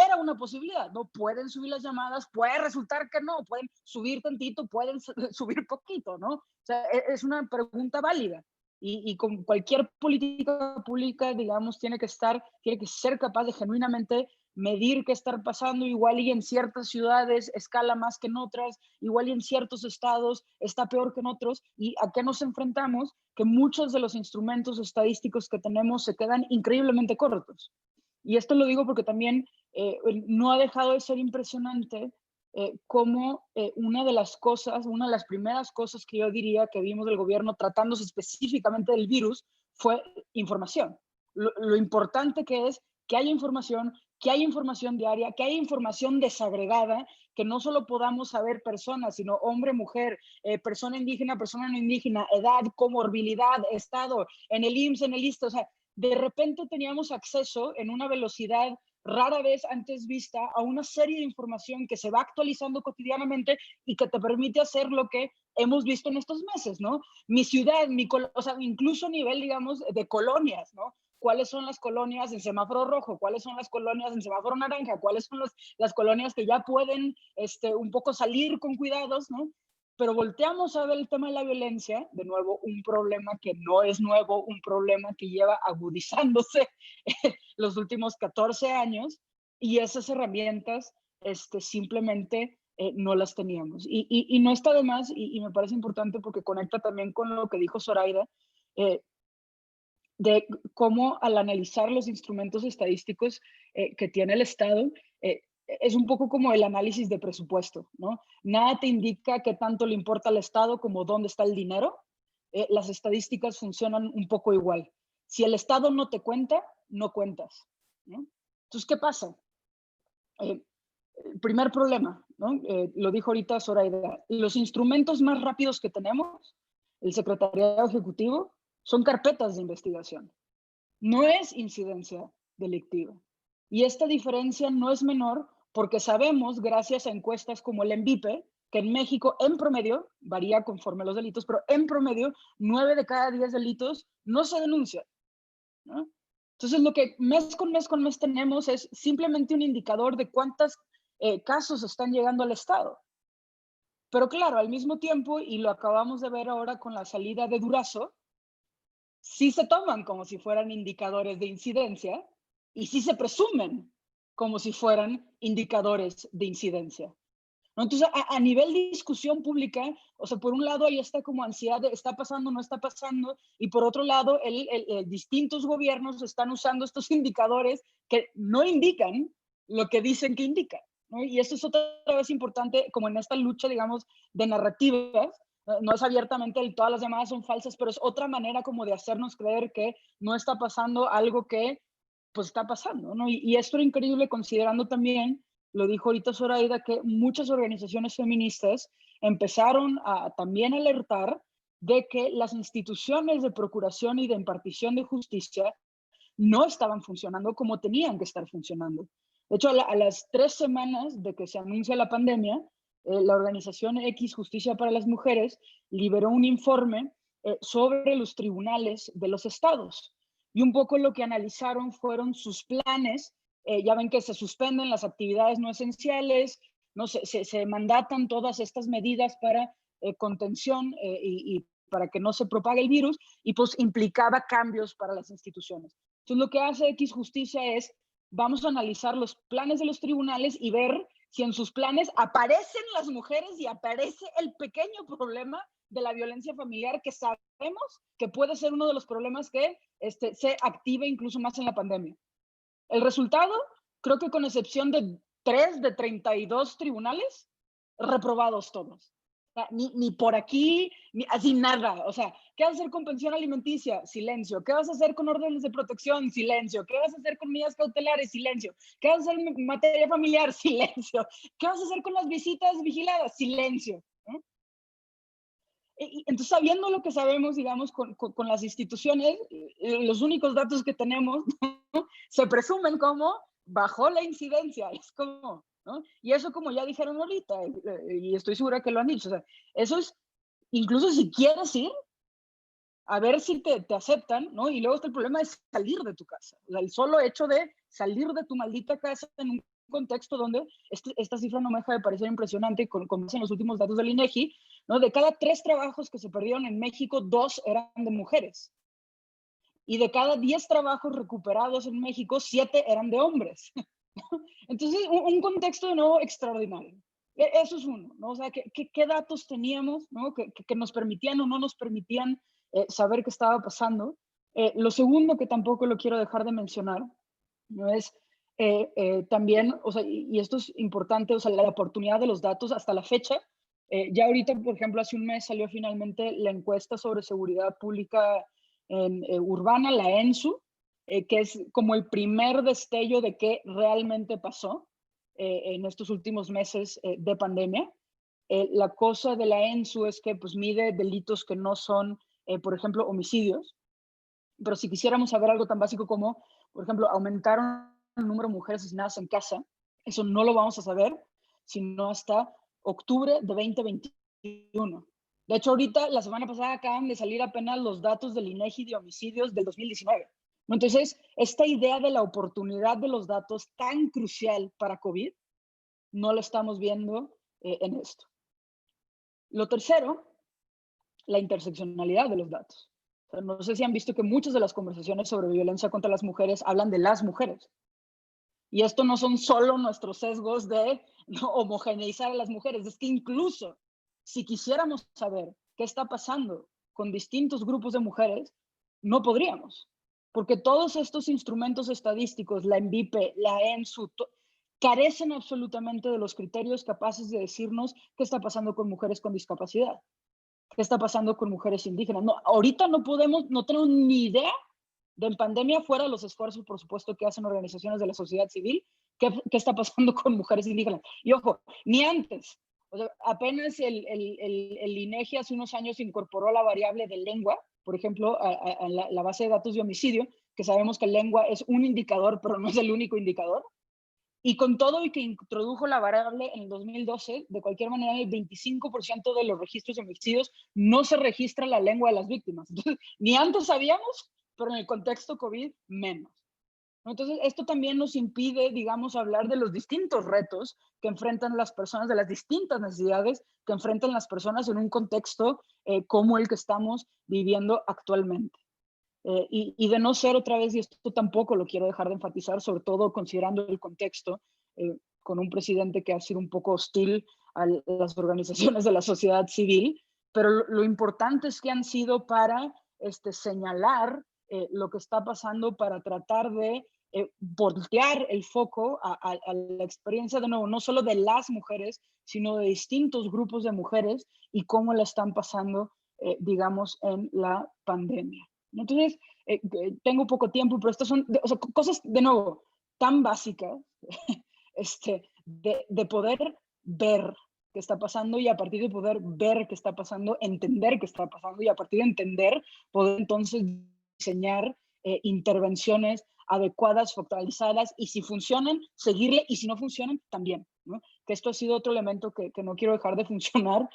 era una posibilidad, ¿no? Pueden subir las llamadas, puede resultar que no, pueden subir tantito, pueden subir poquito, ¿no? O sea, es una pregunta válida. Y con cualquier política pública, digamos, tiene que ser capaz de genuinamente medir qué está pasando, igual y en ciertas ciudades escala más que en otras, igual y en ciertos estados está peor que en otros, y a qué nos enfrentamos, que muchos de los instrumentos estadísticos que tenemos se quedan increíblemente cortos. Y esto lo digo porque también no ha dejado de ser impresionante cómo una de las primeras cosas que yo diría que vimos del gobierno tratándose específicamente del virus fue información. Lo importante que es que haya información diaria, que haya información desagregada, que no solo podamos saber personas, sino hombre, mujer, persona indígena, persona no indígena, edad, comorbilidad, estado, en el IMSS, en el ISSSTE, o sea, de repente teníamos acceso en una velocidad rara vez antes vista a una serie de información que se va actualizando cotidianamente y que te permite hacer lo que hemos visto en estos meses, ¿no? Mi ciudad, o sea, incluso a nivel, digamos, de colonias, ¿no? ¿Cuáles son las colonias en semáforo rojo? ¿Cuáles son las colonias en semáforo naranja? ¿Cuáles son las colonias que ya pueden un poco salir con cuidados, ¿no? Pero volteamos a ver el tema de la violencia, de nuevo, un problema que no es nuevo, un problema que lleva agudizándose los últimos 14 años, y esas herramientas simplemente no las teníamos. Y no está de más, y me parece importante porque conecta también con lo que dijo Zoraida, de cómo al analizar los instrumentos estadísticos que tiene el Estado, es un poco como el análisis de presupuesto, ¿no? Nada te indica qué tanto le importa al Estado como dónde está el dinero. Las estadísticas funcionan un poco igual. Si el Estado no te cuenta, no cuentas, ¿no? Entonces, ¿qué pasa? Primer problema, ¿no? Lo dijo ahorita Zoraida, los instrumentos más rápidos que tenemos, el Secretariado Ejecutivo, son carpetas de investigación. No es incidencia delictiva. Y esta diferencia no es menor porque sabemos, gracias a encuestas como el ENVIPE, que en México, en promedio, varía conforme a los delitos, pero en promedio, 9 de cada 10 delitos no se denuncian, ¿no? Entonces, lo que mes con mes tenemos es simplemente un indicador de cuántos casos están llegando al Estado. Pero claro, al mismo tiempo, y lo acabamos de ver ahora con la salida de Durazo, sí se toman como si fueran indicadores de incidencia y sí se presumen como si fueran indicadores de incidencia, ¿no? Entonces, a nivel de discusión pública, o sea, por un lado ahí está como ansiedad de está pasando, no está pasando, y por otro lado, distintos gobiernos están usando estos indicadores que no indican lo que dicen que indican, ¿no? Y esto es otra vez importante, como en esta lucha, digamos, de narrativas. No es abiertamente, todas las llamadas son falsas, pero es otra manera como de hacernos creer que no está pasando algo que pues está pasando, ¿no? Y esto era increíble considerando también, lo dijo ahorita Zoraida, que muchas organizaciones feministas empezaron a también alertar de que las instituciones de procuración y de impartición de justicia no estaban funcionando como tenían que estar funcionando. De hecho, a las 3 semanas de que se anuncia la pandemia, la organización X Justicia para las Mujeres liberó un informe sobre los tribunales de los estados. Y un poco lo que analizaron fueron sus planes. Ya ven que se suspenden las actividades no esenciales, no se mandatan todas estas medidas para contención y para que no se propague el virus, y pues implicaba cambios para las instituciones. Entonces, lo que hace X Justicia es, vamos a analizar los planes de los tribunales y ver si en sus planes aparecen las mujeres y aparece el pequeño problema de la violencia familiar, que sabemos que puede ser uno de los problemas que se active incluso más en la pandemia. El resultado, creo que con excepción de 3 de 32 tribunales, reprobados todos. O sea, ni por aquí, ni así nada. O sea, ¿qué vas a hacer con pensión alimenticia? Silencio. ¿Qué vas a hacer con órdenes de protección? Silencio. ¿Qué vas a hacer con medidas cautelares? Silencio. ¿Qué vas a hacer en materia familiar? Silencio. ¿Qué vas a hacer con las visitas vigiladas? Silencio. ¿No? Y entonces, sabiendo lo que sabemos, digamos, con las instituciones, los únicos datos que tenemos, ¿no? Se presumen como bajó la incidencia. Es como, ¿no? Y eso, como ya dijeron ahorita, y estoy segura que lo han dicho, o sea, eso es, incluso si quieres ir, a ver si te aceptan, ¿no? Y luego está el problema de salir de tu casa. O sea, el solo hecho de salir de tu maldita casa en un contexto donde esta cifra no me deja de parecer impresionante, con en los últimos datos del INEGI, ¿no? De cada 3 trabajos que se perdieron en México, 2 eran de mujeres. Y de cada 10 trabajos recuperados en México, 7 eran de hombres. Entonces, un contexto de nuevo extraordinario. Eso es uno, ¿no? O sea, ¿qué datos teníamos, ¿no? que nos permitían o no nos permitían saber qué estaba pasando? Lo segundo, que tampoco lo quiero dejar de mencionar, ¿no? Es también, o sea, y esto es importante, o sea, la oportunidad de los datos hasta la fecha. Ya ahorita, por ejemplo, hace un mes salió finalmente la encuesta sobre seguridad pública urbana, la ENSU, que es como el primer destello de qué realmente pasó en estos últimos meses de pandemia. La cosa de la ENSU es que pues mide delitos que no son, por ejemplo, homicidios, pero si quisiéramos saber algo tan básico como, por ejemplo, aumentaron el número de mujeres asesinadas en casa, eso no lo vamos a saber sino hasta octubre de 2021. De hecho, ahorita, la semana pasada, acaban de salir apenas los datos del INEGI de homicidios del 2019. Entonces, esta idea de la oportunidad de los datos tan crucial para COVID, no lo estamos viendo en esto. Lo tercero, la interseccionalidad de los datos. O sea, no sé si han visto que muchas de las conversaciones sobre violencia contra las mujeres hablan de las mujeres. Y esto no son solo nuestros sesgos de no homogeneizar a las mujeres, es que incluso si quisiéramos saber qué está pasando con distintos grupos de mujeres, no podríamos, porque todos estos instrumentos estadísticos, la ENVIPE, la ENSU, carecen absolutamente de los criterios capaces de decirnos qué está pasando con mujeres con discapacidad, qué está pasando con mujeres indígenas. No, ahorita no tenemos ni idea de en pandemia, fuera de los esfuerzos, por supuesto, que hacen organizaciones de la sociedad civil, qué está pasando con mujeres indígenas. Y ojo, ni antes. O sea, apenas el INEGI hace unos años incorporó la variable de lengua, por ejemplo, a la base de datos de homicidio, que sabemos que lengua es un indicador, pero no es el único indicador. Y con todo y que introdujo la variable en el 2012, de cualquier manera, el 25% de los registros de homicidios no se registra la lengua de las víctimas. Entonces, ni antes sabíamos, pero en el contexto COVID, menos. Entonces, esto también nos impide, digamos, hablar de los distintos retos que enfrentan las personas, de las distintas necesidades que enfrentan las personas en un contexto como el que estamos viviendo actualmente. Y de no ser otra vez, y esto tampoco lo quiero dejar de enfatizar, sobre todo considerando el contexto, con un presidente que ha sido un poco hostil a las organizaciones de la sociedad civil, pero lo importante es que han sido para señalar lo que está pasando, para tratar de voltear el foco a la experiencia, de nuevo, no solo de las mujeres, sino de distintos grupos de mujeres y cómo la están pasando, digamos, en la pandemia. Entonces, tengo poco tiempo, pero estas son o sea, cosas, de nuevo, tan básicas de poder ver qué está pasando y a partir de poder ver qué está pasando, entender qué está pasando y a partir de entender, poder entonces diseñar intervenciones adecuadas, focalizadas y si funcionan, seguirle y si no funcionan, también, ¿no? Que esto ha sido otro elemento que no quiero dejar de funcionar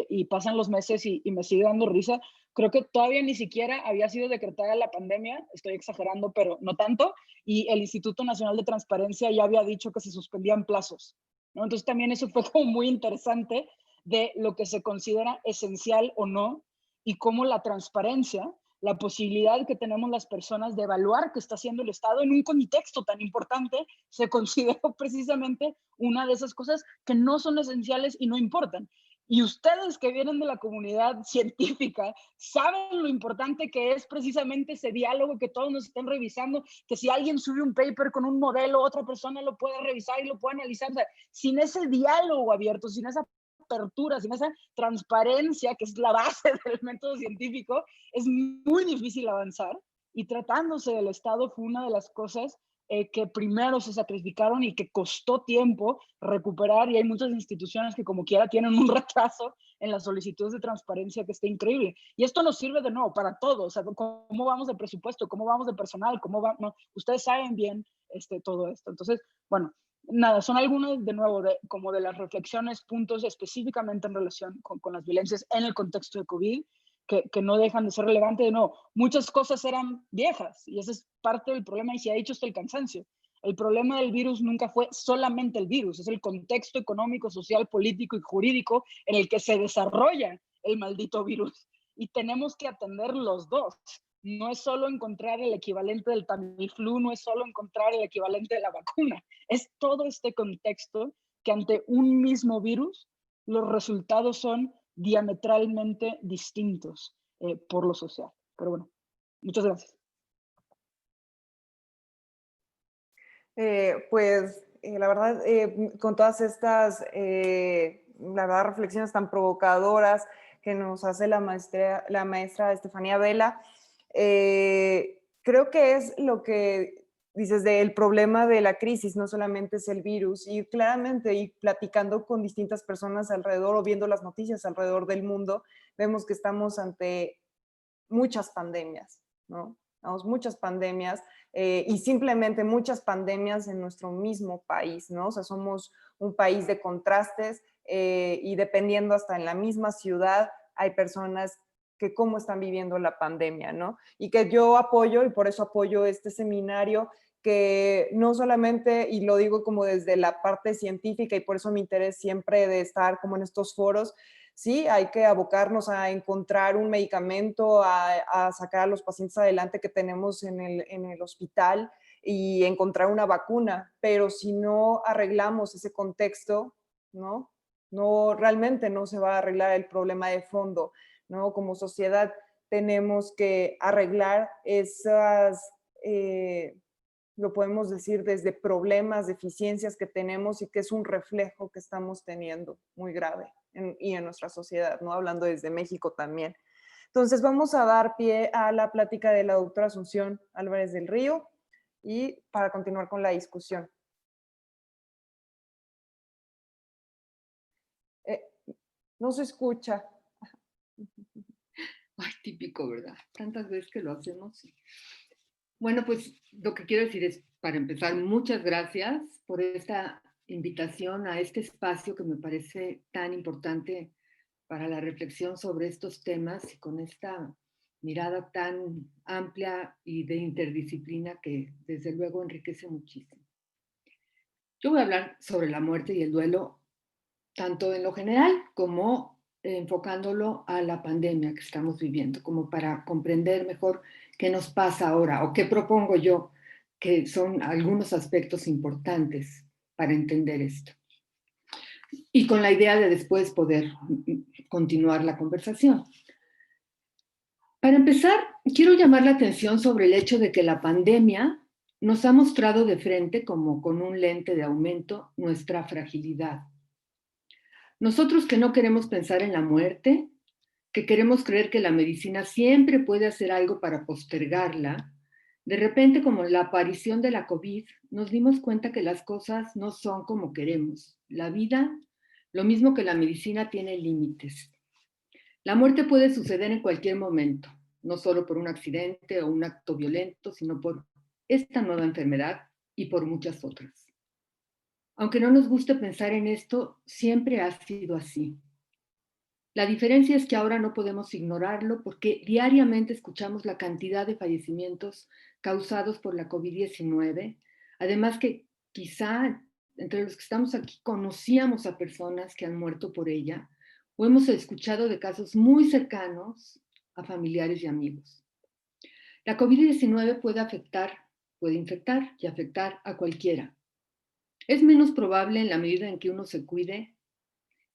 y pasan los meses y me sigue dando risa. Creo que todavía ni siquiera había sido decretada la pandemia, estoy exagerando, pero no tanto, y el Instituto Nacional de Transparencia ya había dicho que se suspendían plazos, ¿no? Entonces también eso fue como muy interesante de lo que se considera esencial o no y cómo la transparencia, la posibilidad que tenemos las personas de evaluar qué está haciendo el Estado en un contexto tan importante, se consideró precisamente una de esas cosas que no son esenciales y no importan. Y ustedes que vienen de la comunidad científica saben lo importante que es precisamente ese diálogo, que todos nos estén revisando, que si alguien sube un paper con un modelo, otra persona lo puede revisar y lo puede analizar. O sea, sin ese diálogo abierto, sin esa apertura, sin esa transparencia, que es la base del método científico, es muy difícil avanzar. Y tratándose del Estado fue una de las cosas que primero se sacrificaron y que costó tiempo recuperar, y hay muchas instituciones que como quiera tienen un retraso en las solicitudes de transparencia que está increíble. Y esto nos sirve de nuevo para todos, o sea, cómo vamos de presupuesto, cómo vamos de personal, cómo va, no, ustedes saben bien todo esto. Entonces, bueno, nada, son algunos de nuevo como de las reflexiones, puntos específicamente en relación con las violencias en el contexto de COVID, que no dejan de ser relevantes. De nuevo, muchas cosas eran viejas y ese es parte del problema, y se ha dicho hasta el cansancio. El problema del virus nunca fue solamente el virus, es el contexto económico, social, político y jurídico en el que se desarrolla el maldito virus. Y tenemos que atender los dos. No es solo encontrar el equivalente del Tamiflu, no es solo encontrar el equivalente de la vacuna. Es todo este contexto que ante un mismo virus los resultados son diametralmente distintos por lo social. Pero bueno, muchas gracias. La verdad, con todas estas, la verdad, reflexiones tan provocadoras que nos hace la maestra Estefanía Vela, creo que es lo que dices del problema de la crisis, no solamente es el virus, y claramente, y platicando con distintas personas alrededor o viendo las noticias alrededor del mundo, vemos que estamos ante muchas pandemias, ¿no? Tenemos muchas pandemias y simplemente muchas pandemias en nuestro mismo país, ¿no? O sea, somos un país de contrastes y dependiendo hasta en la misma ciudad hay personas que cómo están viviendo la pandemia, ¿no? Y que yo apoyo, y por eso apoyo este seminario, que no solamente, y lo digo como desde la parte científica y por eso mi interés siempre de estar como en estos foros, sí, hay que abocarnos a encontrar un medicamento, a sacar a los pacientes adelante que tenemos en el hospital y encontrar una vacuna, pero si no arreglamos ese contexto, ¿no? No, realmente no se va a arreglar el problema de fondo, ¿no? Como sociedad tenemos que arreglar esas, lo podemos decir desde problemas, deficiencias que tenemos y que es un reflejo que estamos teniendo muy grave y en nuestra sociedad, ¿no? Hablando desde México también. Entonces vamos a dar pie a la plática de la doctora Asunción Álvarez del Río y para continuar con la discusión. No se escucha. Ay, típico, ¿verdad? Tantas veces que lo hacemos. Bueno, pues lo que quiero decir es, para empezar, muchas gracias por esta invitación a este espacio que me parece tan importante para la reflexión sobre estos temas y con esta mirada tan amplia y de interdisciplina que desde luego enriquece muchísimo. Yo voy a hablar sobre la muerte y el duelo, tanto en lo general como enfocándolo a la pandemia que estamos viviendo, como para comprender mejor qué nos pasa ahora o qué propongo yo, que son algunos aspectos importantes para entender esto. Y con la idea de después poder continuar la conversación. Para empezar, quiero llamar la atención sobre el hecho de que la pandemia nos ha mostrado de frente, como con un lente de aumento, nuestra fragilidad. Nosotros que no queremos pensar en la muerte, que queremos creer que la medicina siempre puede hacer algo para postergarla, de repente, como la aparición de la COVID, nos dimos cuenta que las cosas no son como queremos. La vida, lo mismo que la medicina, tiene límites. La muerte puede suceder en cualquier momento, no solo por un accidente o un acto violento, sino por esta nueva enfermedad y por muchas otras. Aunque no nos guste pensar en esto, siempre ha sido así. La diferencia es que ahora no podemos ignorarlo porque diariamente escuchamos la cantidad de fallecimientos causados por la COVID-19. Además que quizá entre los que estamos aquí conocíamos a personas que han muerto por ella o hemos escuchado de casos muy cercanos a familiares y amigos. La COVID-19 puede infectar y afectar a cualquiera. Es menos probable en la medida en que uno se cuide,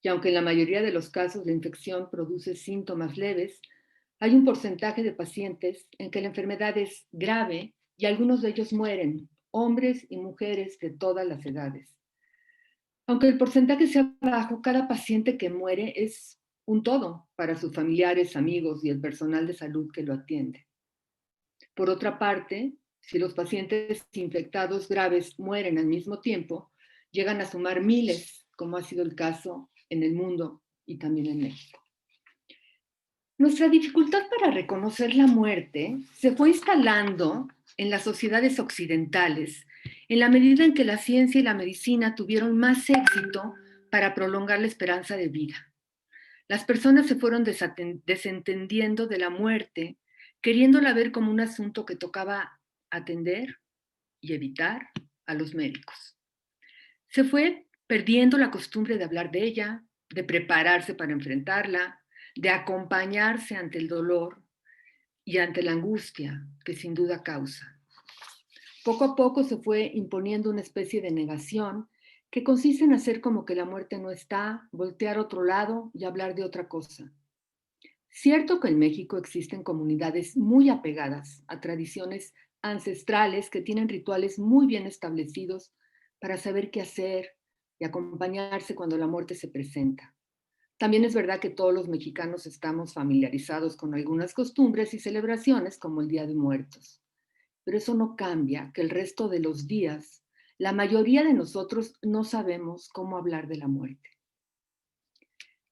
y aunque en la mayoría de los casos la infección produce síntomas leves, hay un porcentaje de pacientes en que la enfermedad es grave y algunos de ellos mueren, hombres y mujeres de todas las edades. Aunque el porcentaje sea bajo, cada paciente que muere es un todo para sus familiares, amigos y el personal de salud que lo atiende. Por otra parte, si los pacientes infectados graves mueren al mismo tiempo, llegan a sumar miles, como ha sido el caso en el mundo y también en México. Nuestra dificultad para reconocer la muerte se fue instalando en las sociedades occidentales en la medida en que la ciencia y la medicina tuvieron más éxito para prolongar la esperanza de vida. Las personas se fueron desentendiendo de la muerte, queriéndola ver como un asunto que tocaba atender y evitar a los médicos. Se fue perdiendo la costumbre de hablar de ella, de prepararse para enfrentarla, de acompañarse ante el dolor y ante la angustia que sin duda causa. Poco a poco se fue imponiendo una especie de negación que consiste en hacer como que la muerte no está, voltear a otro lado y hablar de otra cosa. Cierto que en México existen comunidades muy apegadas a tradiciones ancestrales que tienen rituales muy bien establecidos para saber qué hacer y acompañarse cuando la muerte se presenta. También es verdad que todos los mexicanos estamos familiarizados con algunas costumbres y celebraciones como el Día de Muertos. Pero eso no cambia que el resto de los días, la mayoría de nosotros no sabemos cómo hablar de la muerte.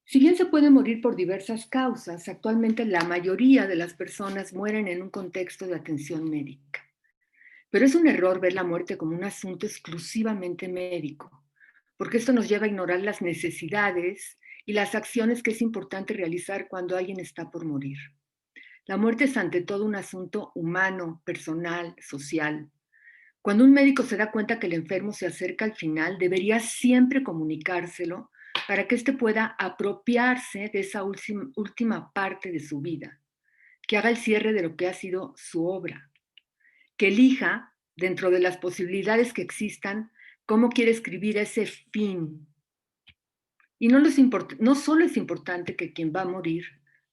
Si bien se puede morir por diversas causas, actualmente la mayoría de las personas mueren en un contexto de atención médica. Pero es un error ver la muerte como un asunto exclusivamente médico, porque esto nos lleva a ignorar las necesidades y las acciones que es importante realizar cuando alguien está por morir. La muerte es ante todo un asunto humano, personal, social. Cuando un médico se da cuenta que el enfermo se acerca al final, debería siempre comunicárselo para que éste pueda apropiarse de esa última parte de su vida, que haga el cierre de lo que ha sido su obra, que elija, dentro de las posibilidades que existan, cómo quiere escribir ese fin. Y no solo es importante que quien va a morir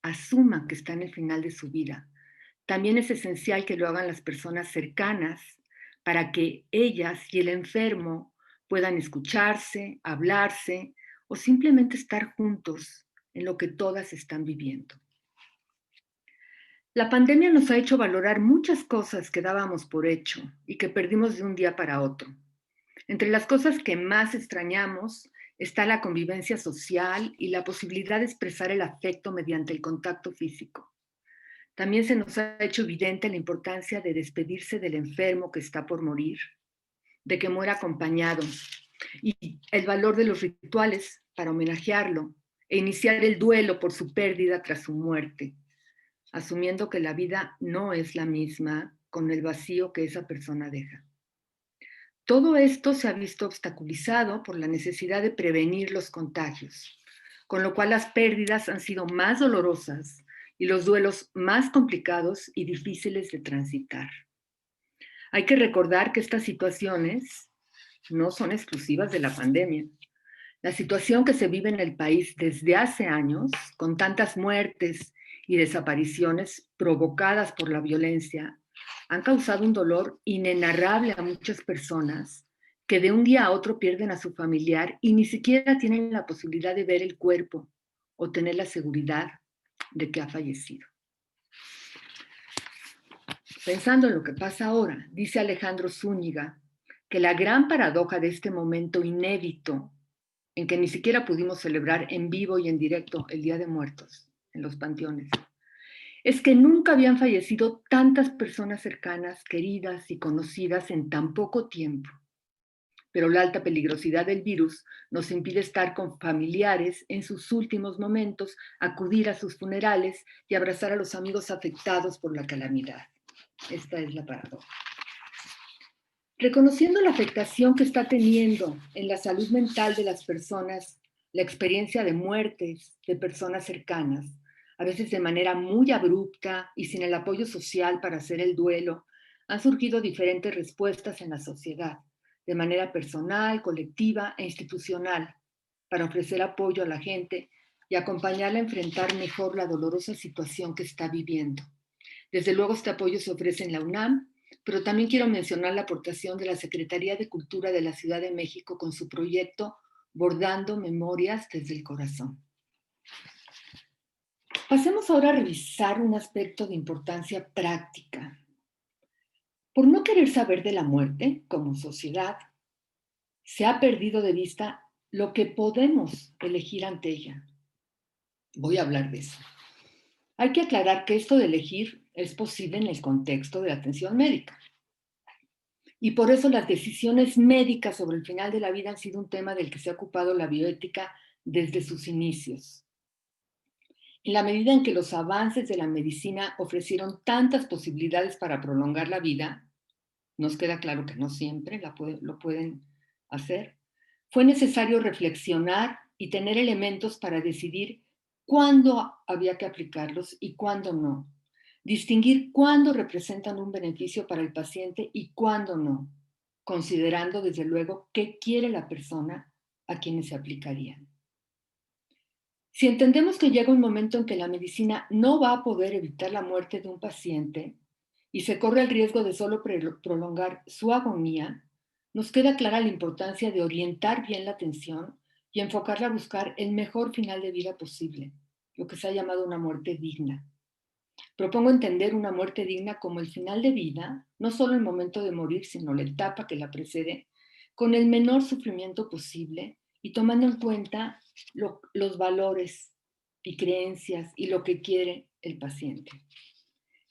asuma que está en el final de su vida, también es esencial que lo hagan las personas cercanas para que ellas y el enfermo puedan escucharse, hablarse o simplemente estar juntos en lo que todas están viviendo. La pandemia nos ha hecho valorar muchas cosas que dábamos por hecho y que perdimos de un día para otro. Entre las cosas que más extrañamos está la convivencia social y la posibilidad de expresar el afecto mediante el contacto físico. También se nos ha hecho evidente la importancia de despedirse del enfermo que está por morir, de que muera acompañado, y el valor de los rituales para homenajearlo e iniciar el duelo por su pérdida tras su muerte, asumiendo que la vida no es la misma con el vacío que esa persona deja. Todo esto se ha visto obstaculizado por la necesidad de prevenir los contagios, con lo cual las pérdidas han sido más dolorosas y los duelos más complicados y difíciles de transitar. Hay que recordar que estas situaciones no son exclusivas de la pandemia. La situación que se vive en el país desde hace años, con tantas muertes y desapariciones provocadas por la violencia, han causado un dolor inenarrable a muchas personas que de un día a otro pierden a su familiar y ni siquiera tienen la posibilidad de ver el cuerpo o tener la seguridad de que ha fallecido. Pensando en lo que pasa ahora, dice Alejandro Zúñiga que la gran paradoja de este momento inédito en que ni siquiera pudimos celebrar en vivo y en directo el Día de Muertos en los panteones, es que nunca habían fallecido tantas personas cercanas, queridas y conocidas en tan poco tiempo. Pero la alta peligrosidad del virus nos impide estar con familiares en sus últimos momentos, acudir a sus funerales y abrazar a los amigos afectados por la calamidad. Esta es la paradoja. Reconociendo la afectación que está teniendo en la salud mental de las personas, la experiencia de muertes de personas cercanas, a veces de manera muy abrupta y sin el apoyo social para hacer el duelo, han surgido diferentes respuestas en la sociedad, de manera personal, colectiva e institucional, para ofrecer apoyo a la gente y acompañarla a enfrentar mejor la dolorosa situación que está viviendo. Desde luego, este apoyo se ofrece en la UNAM, pero también quiero mencionar la aportación de la Secretaría de Cultura de la Ciudad de México con su proyecto bordando memorias desde el corazón. Pasemos ahora a revisar un aspecto de importancia práctica. Por no querer saber de la muerte, como sociedad, se ha perdido de vista lo que podemos elegir ante ella. Voy a hablar de eso. Hay que aclarar que esto de elegir es posible en el contexto de la atención médica. Y por eso las decisiones médicas sobre el final de la vida han sido un tema del que se ha ocupado la bioética desde sus inicios. En la medida en que los avances de la medicina ofrecieron tantas posibilidades para prolongar la vida, nos queda claro que no siempre lo pueden hacer, fue necesario reflexionar y tener elementos para decidir cuándo había que aplicarlos y cuándo no. Distinguir cuándo representan un beneficio para el paciente y cuándo no, considerando desde luego qué quiere la persona a quienes se aplicarían. Si entendemos que llega un momento en que la medicina no va a poder evitar la muerte de un paciente y se corre el riesgo de solo prolongar su agonía, nos queda clara la importancia de orientar bien la atención y enfocarla a buscar el mejor final de vida posible, lo que se ha llamado una muerte digna. Propongo entender una muerte digna como el final de vida, no solo el momento de morir, sino la etapa que la precede, con el menor sufrimiento posible y tomando en cuenta los valores y creencias y lo que quiere el paciente.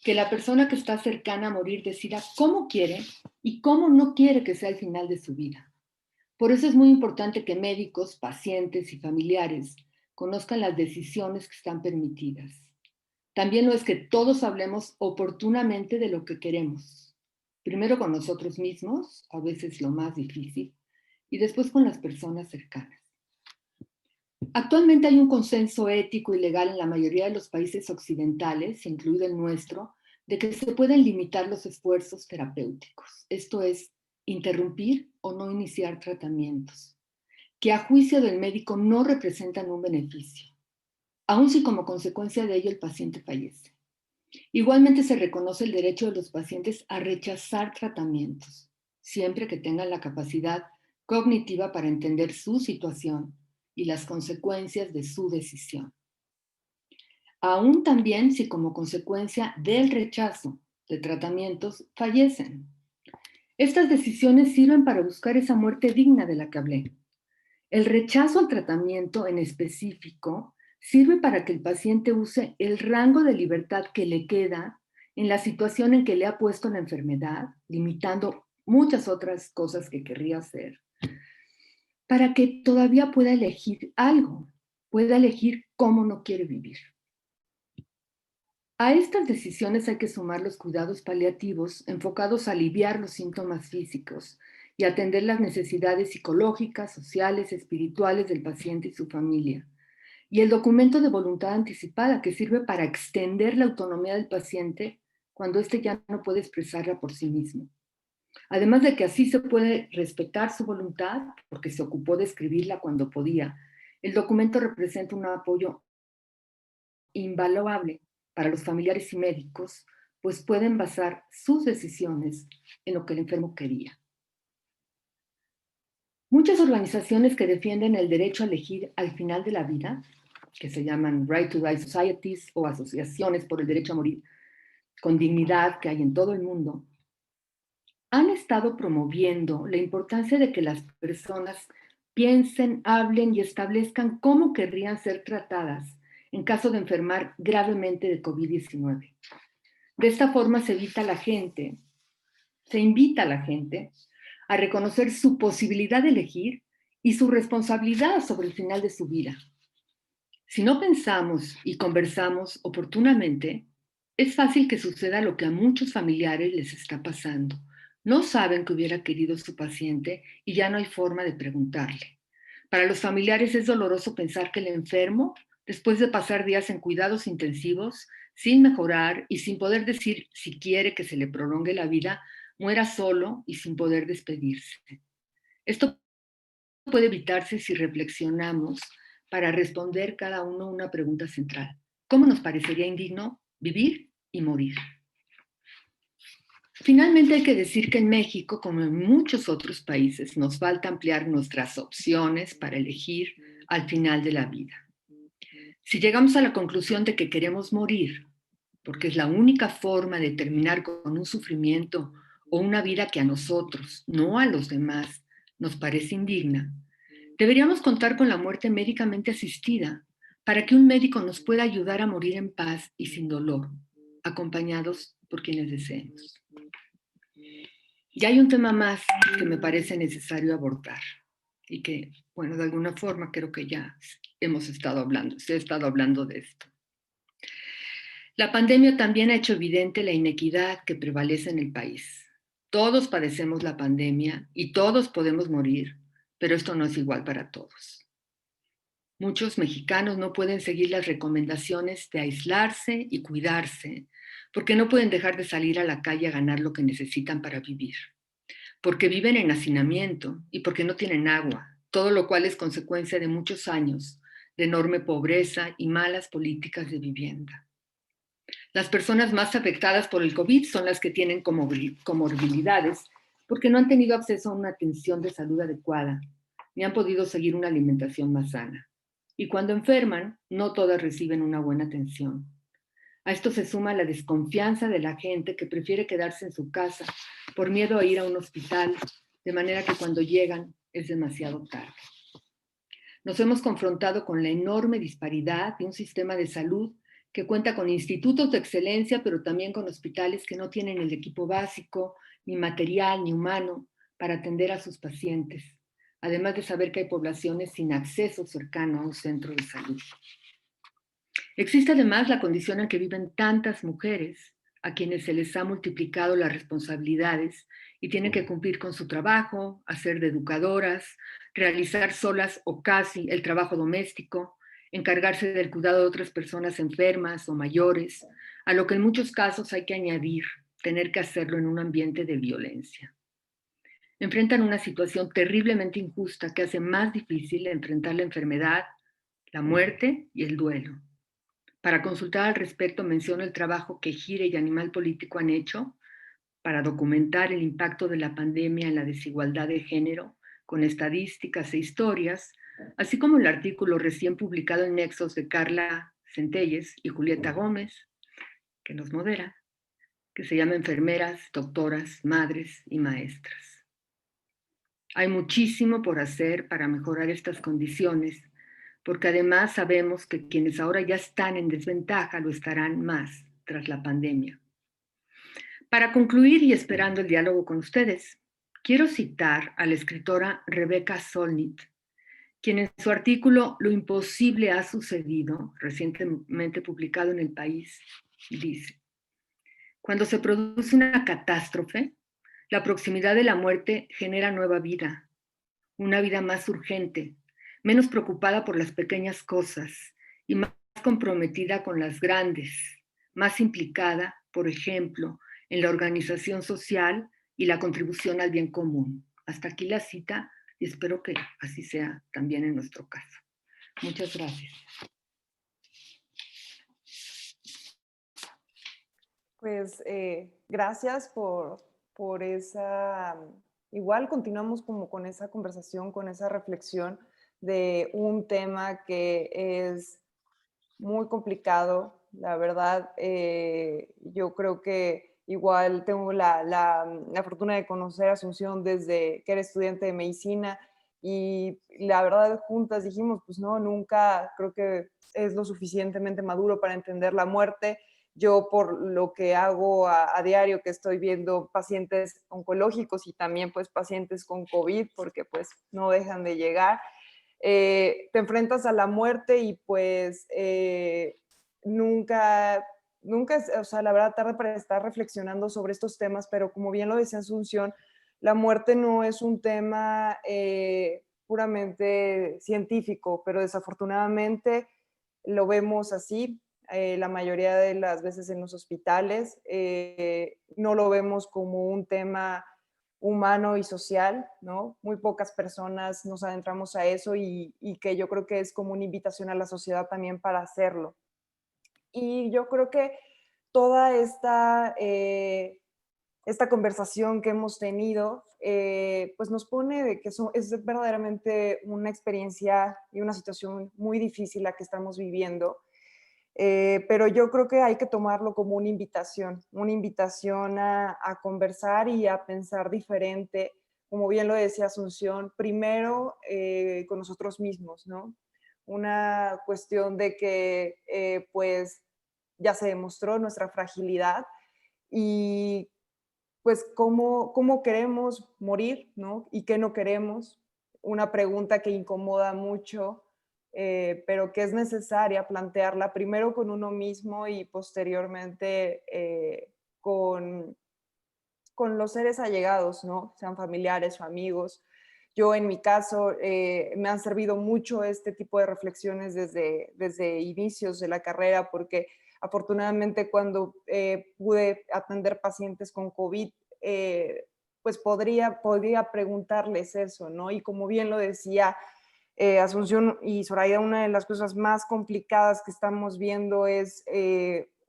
Que la persona que está cercana a morir decida cómo quiere y cómo no quiere que sea el final de su vida. Por eso es muy importante que médicos, pacientes y familiares conozcan las decisiones que están permitidas. También lo es que todos hablemos oportunamente de lo que queremos. Primero con nosotros mismos, a veces lo más difícil, y después con las personas cercanas. Actualmente hay un consenso ético y legal en la mayoría de los países occidentales, incluido el nuestro, de que se pueden limitar los esfuerzos terapéuticos. Esto es, interrumpir o no iniciar tratamientos, que a juicio del médico no representan un beneficio, aun si como consecuencia de ello el paciente fallece. Igualmente se reconoce el derecho de los pacientes a rechazar tratamientos, siempre que tengan la capacidad cognitiva para entender su situación y las consecuencias de su decisión. Aún también si como consecuencia del rechazo de tratamientos fallecen. Estas decisiones sirven para buscar esa muerte digna de la que hablé. El rechazo al tratamiento en específico sirve para que el paciente use el rango de libertad que le queda en la situación en que le ha puesto la enfermedad, limitando muchas otras cosas que querría hacer, para que todavía pueda elegir algo, pueda elegir cómo no quiere vivir. A estas decisiones hay que sumar los cuidados paliativos enfocados a aliviar los síntomas físicos y atender las necesidades psicológicas, sociales, espirituales del paciente y su familia. Y el documento de voluntad anticipada, que sirve para extender la autonomía del paciente cuando éste ya no puede expresarla por sí mismo. Además de que así se puede respetar su voluntad, porque se ocupó de escribirla cuando podía, el documento representa un apoyo invaluable para los familiares y médicos, pues pueden basar sus decisiones en lo que el enfermo quería. Muchas organizaciones que defienden el derecho a elegir al final de la vida, que se llaman Right to Die Societies o asociaciones por el derecho a morir con dignidad que hay en todo el mundo, han estado promoviendo la importancia de que las personas piensen, hablen y establezcan cómo querrían ser tratadas en caso de enfermar gravemente de COVID-19. De esta forma se invita a la gente a reconocer su posibilidad de elegir y su responsabilidad sobre el final de su vida. Si no pensamos y conversamos oportunamente, es fácil que suceda lo que a muchos familiares les está pasando. No saben que hubiera querido su paciente y ya no hay forma de preguntarle. Para los familiares es doloroso pensar que el enfermo, después de pasar días en cuidados intensivos, sin mejorar y sin poder decir si quiere que se le prolongue la vida, muera solo y sin poder despedirse. Esto puede evitarse si reflexionamos para responder cada uno una pregunta central. ¿Cómo nos parecería indigno vivir y morir? Finalmente hay que decir que en México, como en muchos otros países, nos falta ampliar nuestras opciones para elegir al final de la vida. Si llegamos a la conclusión de que queremos morir, porque es la única forma de terminar con un sufrimiento o una vida que a nosotros, no a los demás, nos parece indigna, deberíamos contar con la muerte médicamente asistida para que un médico nos pueda ayudar a morir en paz y sin dolor, acompañados por quienes deseemos. Y hay un tema más que me parece necesario abordar y que, bueno, de alguna forma creo que ya hemos estado hablando, se ha estado hablando de esto. La pandemia también ha hecho evidente la inequidad que prevalece en el país. Todos padecemos la pandemia y todos podemos morir, pero esto no es igual para todos. Muchos mexicanos no pueden seguir las recomendaciones de aislarse y cuidarse porque no pueden dejar de salir a la calle a ganar lo que necesitan para vivir, porque viven en hacinamiento y porque no tienen agua, todo lo cual es consecuencia de muchos años de enorme pobreza y malas políticas de vivienda. Las personas más afectadas por el COVID son las que tienen comorbilidades porque no han tenido acceso a una atención de salud adecuada ni han podido seguir una alimentación más sana. Y cuando enferman, no todas reciben una buena atención. A esto se suma la desconfianza de la gente que prefiere quedarse en su casa por miedo a ir a un hospital, de manera que cuando llegan es demasiado tarde. Nos hemos confrontado con la enorme disparidad de un sistema de salud que cuenta con institutos de excelencia, pero también con hospitales que no tienen el equipo básico, ni material, ni humano, para atender a sus pacientes, además de saber que hay poblaciones sin acceso cercano a un centro de salud. Existe además la condición en que viven tantas mujeres a quienes se les ha multiplicado las responsabilidades y tienen que cumplir con su trabajo, hacer de educadoras, realizar solas o casi el trabajo doméstico, encargarse del cuidado de otras personas enfermas o mayores, a lo que en muchos casos hay que añadir tener que hacerlo en un ambiente de violencia. Enfrentan una situación terriblemente injusta que hace más difícil enfrentar la enfermedad, la muerte y el duelo. Para consultar al respecto menciono el trabajo que Gire y Animal Político han hecho para documentar el impacto de la pandemia en la desigualdad de género, con estadísticas e historias, así como el artículo recién publicado en Nexos de Carla Centelles y Julieta Gómez, que nos modera, que se llama Enfermeras, Doctoras, Madres y Maestras. Hay muchísimo por hacer para mejorar estas condiciones, porque además sabemos que quienes ahora ya están en desventaja lo estarán más tras la pandemia. Para concluir y esperando el diálogo con ustedes, quiero citar a la escritora Rebecca Solnit, quien en su artículo Lo imposible ha sucedido, recientemente publicado en El País, dice: cuando se produce una catástrofe, la proximidad de la muerte genera nueva vida, una vida más urgente, menos preocupada por las pequeñas cosas y más comprometida con las grandes, más implicada, por ejemplo, en la organización social y la contribución al bien común. Hasta aquí la cita y espero que así sea también en nuestro caso. Muchas gracias. Pues gracias por esa, igual continuamos como con esa conversación, con esa reflexión de un tema que es muy complicado, la verdad. Yo creo que igual tengo la fortuna de conocer a Asunción desde que era estudiante de medicina y la verdad juntas dijimos, pues no, nunca creo que es lo suficientemente maduro para entender la muerte. Yo por lo que hago a diario, que estoy viendo pacientes oncológicos y también pues pacientes con COVID, porque pues no dejan de llegar, te enfrentas a la muerte y pues nunca, o sea, la verdad tarde para estar reflexionando sobre estos temas, pero como bien lo decía Asunción, la muerte no es un tema puramente científico, pero desafortunadamente lo vemos así. La mayoría de las veces en los hospitales no lo vemos como un tema humano y social, ¿no? Muy pocas personas nos adentramos a eso y que yo creo que es como una invitación a la sociedad también para hacerlo. Y yo creo que toda esta esta conversación que hemos tenido, pues nos pone de que es verdaderamente una experiencia y una situación muy difícil la que estamos viviendo. Pero yo creo que hay que tomarlo como una invitación a conversar y a pensar diferente, como bien lo decía Asunción, primero con nosotros mismos, ¿no? Una cuestión de que pues ya se demostró nuestra fragilidad y pues cómo queremos morir, ¿no? Y qué no queremos. Una pregunta que incomoda mucho, pero que es necesaria plantearla primero con uno mismo y posteriormente con los seres allegados, ¿no? Sean familiares o amigos. Yo en mi caso me han servido mucho este tipo de reflexiones desde inicios de la carrera porque afortunadamente cuando pude atender pacientes con COVID, pues podría preguntarles eso, ¿no? Y como bien lo decía Asunción y Zoraida, una de las cosas más complicadas que estamos viendo es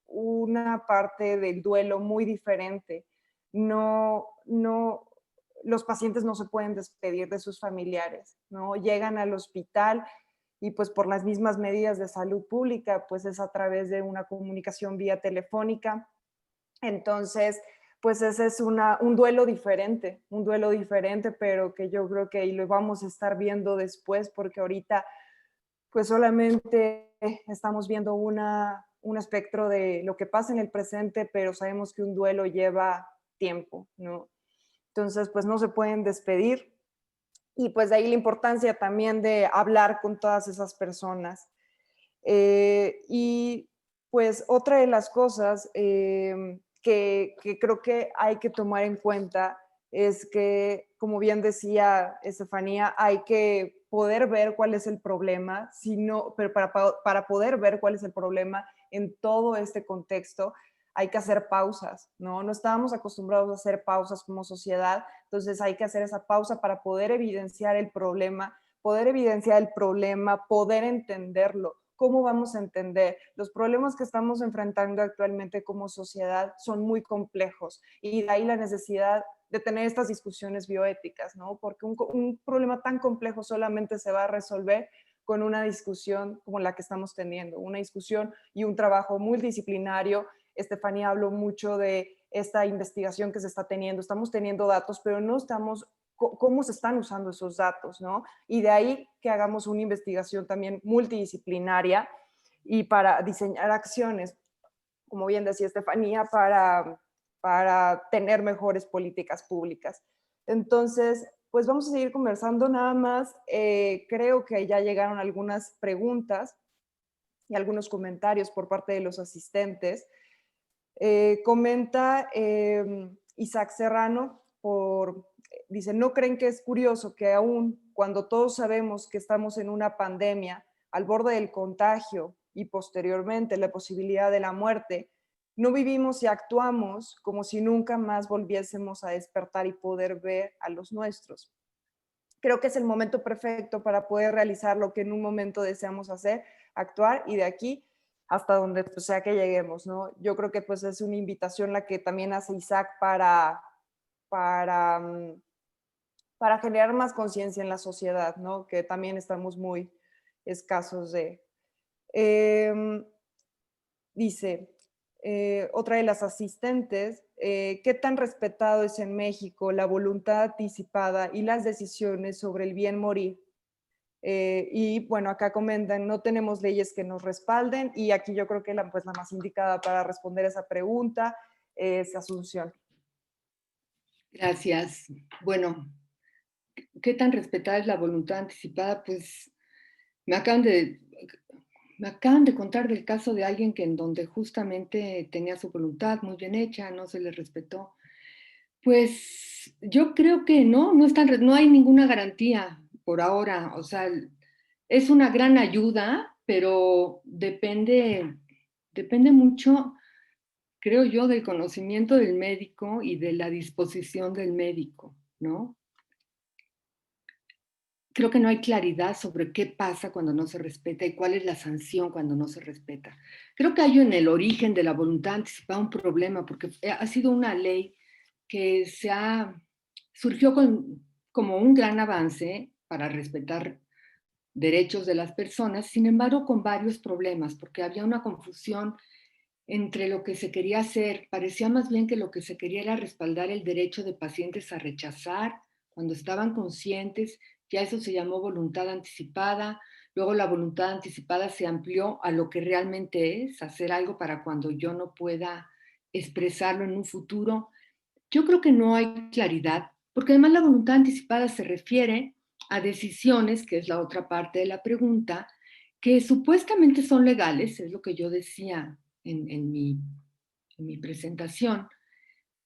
una parte del duelo muy diferente. No, los pacientes no se pueden despedir de sus familiares, ¿no? Llegan al hospital y pues por las mismas medidas de salud pública, pues es a través de una comunicación vía telefónica. Entonces, pues ese es un un duelo diferente, pero que yo creo que ahí lo vamos a estar viendo después, porque ahorita pues solamente estamos viendo un espectro de lo que pasa en el presente, pero sabemos que un duelo lleva tiempo, ¿no? Entonces, pues no se pueden despedir y pues de ahí la importancia también de hablar con todas esas personas. Y pues otra de las cosas que creo que hay que tomar en cuenta es que, como bien decía Estefanía, hay que poder ver cuál es el problema, pero para poder ver cuál es el problema en todo este contexto, hay que hacer pausas, ¿no? No estábamos acostumbrados a hacer pausas como sociedad, entonces hay que hacer esa pausa para poder evidenciar el problema, poder entenderlo. ¿Cómo vamos a entender? Los problemas que estamos enfrentando actualmente como sociedad son muy complejos y de ahí la necesidad de tener estas discusiones bioéticas, ¿no? Porque un problema tan complejo solamente se va a resolver con una discusión como la que estamos teniendo, una discusión y un trabajo multidisciplinario. Estefanía habló mucho de esta investigación que se está teniendo. Estamos teniendo datos, pero no estamos cómo se están usando esos datos, ¿no? Y de ahí que hagamos una investigación también multidisciplinaria y para diseñar acciones, como bien decía Estefanía, para tener mejores políticas públicas. Entonces, pues vamos a seguir conversando nada más. Creo que ya llegaron algunas preguntas y algunos comentarios por parte de los asistentes. Comenta Isaac Serrano, dice, ¿no creen que es curioso que aún cuando todos sabemos que estamos en una pandemia, al borde del contagio y posteriormente la posibilidad de la muerte, no vivimos y actuamos como si nunca más volviésemos a despertar y poder ver a los nuestros? Creo que es el momento perfecto para poder realizar lo que en un momento deseamos hacer, actuar y de aquí hasta donde pues, sea que lleguemos, ¿no? Yo creo que pues es una invitación la que también hace Isaac para, mm, para generar más conciencia en la sociedad, ¿no? Que también estamos muy escasos de. Eh, Dice, otra de las asistentes, ¿qué tan respetado es en México la voluntad anticipada y las decisiones sobre el bien morir? Y bueno, acá comentan, no tenemos leyes que nos respalden y aquí yo creo que pues, la más indicada para responder esa pregunta es Asunción. Gracias. Bueno, ¿qué tan respetada es la voluntad anticipada? Pues me acaban de, me acaban de contar del caso de alguien que en donde justamente tenía su voluntad muy bien hecha, no se le respetó. Pues yo creo que no hay ninguna garantía por ahora. O sea, es una gran ayuda, pero depende mucho, creo yo, del conocimiento del médico y de la disposición del médico, ¿no? Creo que no hay claridad sobre qué pasa cuando no se respeta y cuál es la sanción cuando no se respeta. Creo que hay en el origen de la voluntad anticipada un problema, porque ha sido una ley que surgió como un gran avance para respetar derechos de las personas, sin embargo con varios problemas, porque había una confusión entre lo que se quería hacer. Parecía más bien que lo que se quería era respaldar el derecho de pacientes a rechazar cuando estaban conscientes. Ya eso se llamó voluntad anticipada. Luego la voluntad anticipada se amplió a lo que realmente es, hacer algo para cuando yo no pueda expresarlo en un futuro. Yo creo que no hay claridad, porque además la voluntad anticipada se refiere a decisiones, que es la otra parte de la pregunta, que supuestamente son legales, es lo que yo decía en mi presentación,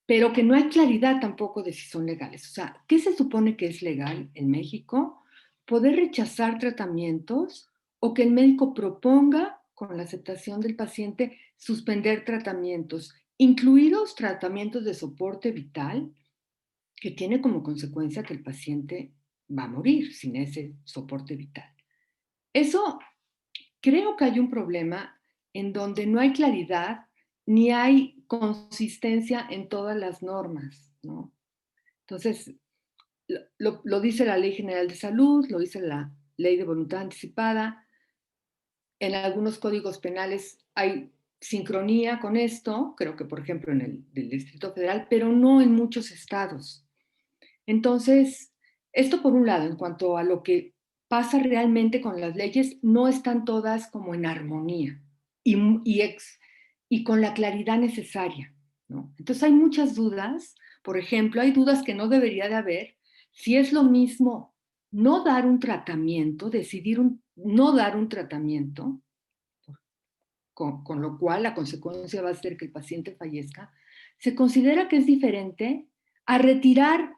pero que no hay claridad tampoco de si son legales. O sea, ¿qué se supone que es legal en México? Poder rechazar tratamientos o que el médico proponga, con la aceptación del paciente, suspender tratamientos, incluidos tratamientos de soporte vital, que tiene como consecuencia que el paciente va a morir sin ese soporte vital. Eso, creo que hay un problema en donde no hay claridad ni hay consistencia en todas las normas, ¿no? Entonces, lo dice la Ley General de Salud, lo dice la Ley de Voluntad Anticipada. En algunos códigos penales hay sincronía con esto, creo que por ejemplo en el del Distrito Federal, pero no en muchos estados. Entonces, esto por un lado, en cuanto a lo que pasa realmente con las leyes, no están todas como en armonía y con la claridad necesaria, ¿no? Entonces hay muchas dudas. Por ejemplo, hay dudas que no debería de haber si es lo mismo no dar un tratamiento, decidir no dar un tratamiento, con lo cual la consecuencia va a ser que el paciente fallezca. Se considera que es diferente a retirar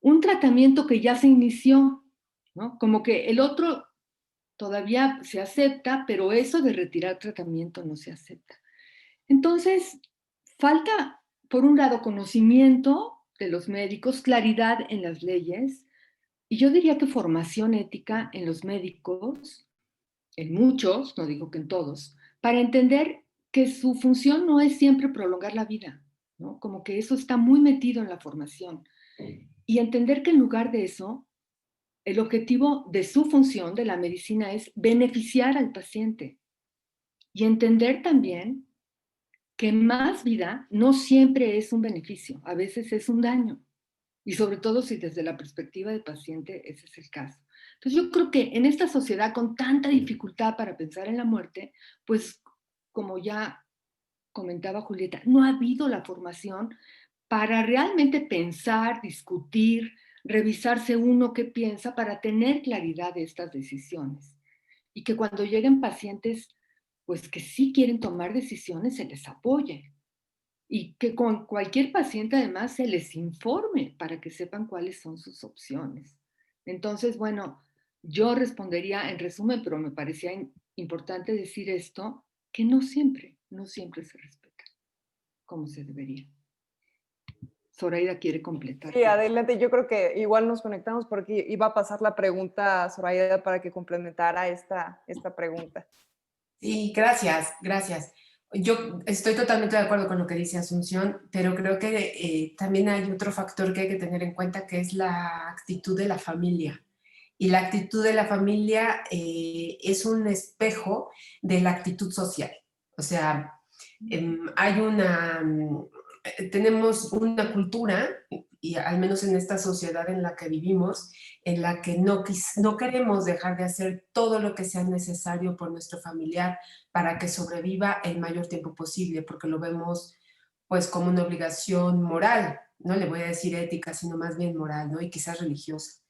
un tratamiento que ya se inició, ¿no? Como que el otro todavía se acepta, pero eso de retirar tratamiento no se acepta. Entonces, falta, por un lado, conocimiento de los médicos, claridad en las leyes, y yo diría que formación ética en los médicos, en muchos, no digo que en todos, para entender que su función no es siempre prolongar la vida, ¿no? Como que eso está muy metido en la formación. Y entender que en lugar de eso, el objetivo de su función de la medicina es beneficiar al paciente. Y entender también que más vida no siempre es un beneficio, a veces es un daño. Y sobre todo si desde la perspectiva del paciente ese es el caso. Entonces yo creo que en esta sociedad con tanta dificultad para pensar en la muerte, pues como ya comentaba Julieta, no ha habido la formación para realmente pensar, discutir, revisarse uno qué piensa para tener claridad de estas decisiones. Y que cuando lleguen pacientes, pues que sí quieren tomar decisiones, se les apoye. Y que con cualquier paciente además se les informe para que sepan cuáles son sus opciones. Entonces, bueno, yo respondería en resumen, pero me parecía importante decir esto, que no siempre se respeta como se debería. Zoraida quiere completar. Sí, adelante. Yo creo que igual nos conectamos porque iba a pasar la pregunta a Zoraida para que complementara esta pregunta. Sí, gracias, gracias. Yo estoy totalmente de acuerdo con lo que dice Asunción, pero creo que también hay otro factor que hay que tener en cuenta, que es la actitud de la familia. Y la actitud de la familia es un espejo de la actitud social. O sea, tenemos una cultura, y al menos en esta sociedad en la que vivimos, en la que no queremos dejar de hacer todo lo que sea necesario por nuestro familiar para que sobreviva el mayor tiempo posible, porque lo vemos pues como una obligación moral, no le voy a decir ética, sino más bien moral, ¿no? Y quizás religiosa.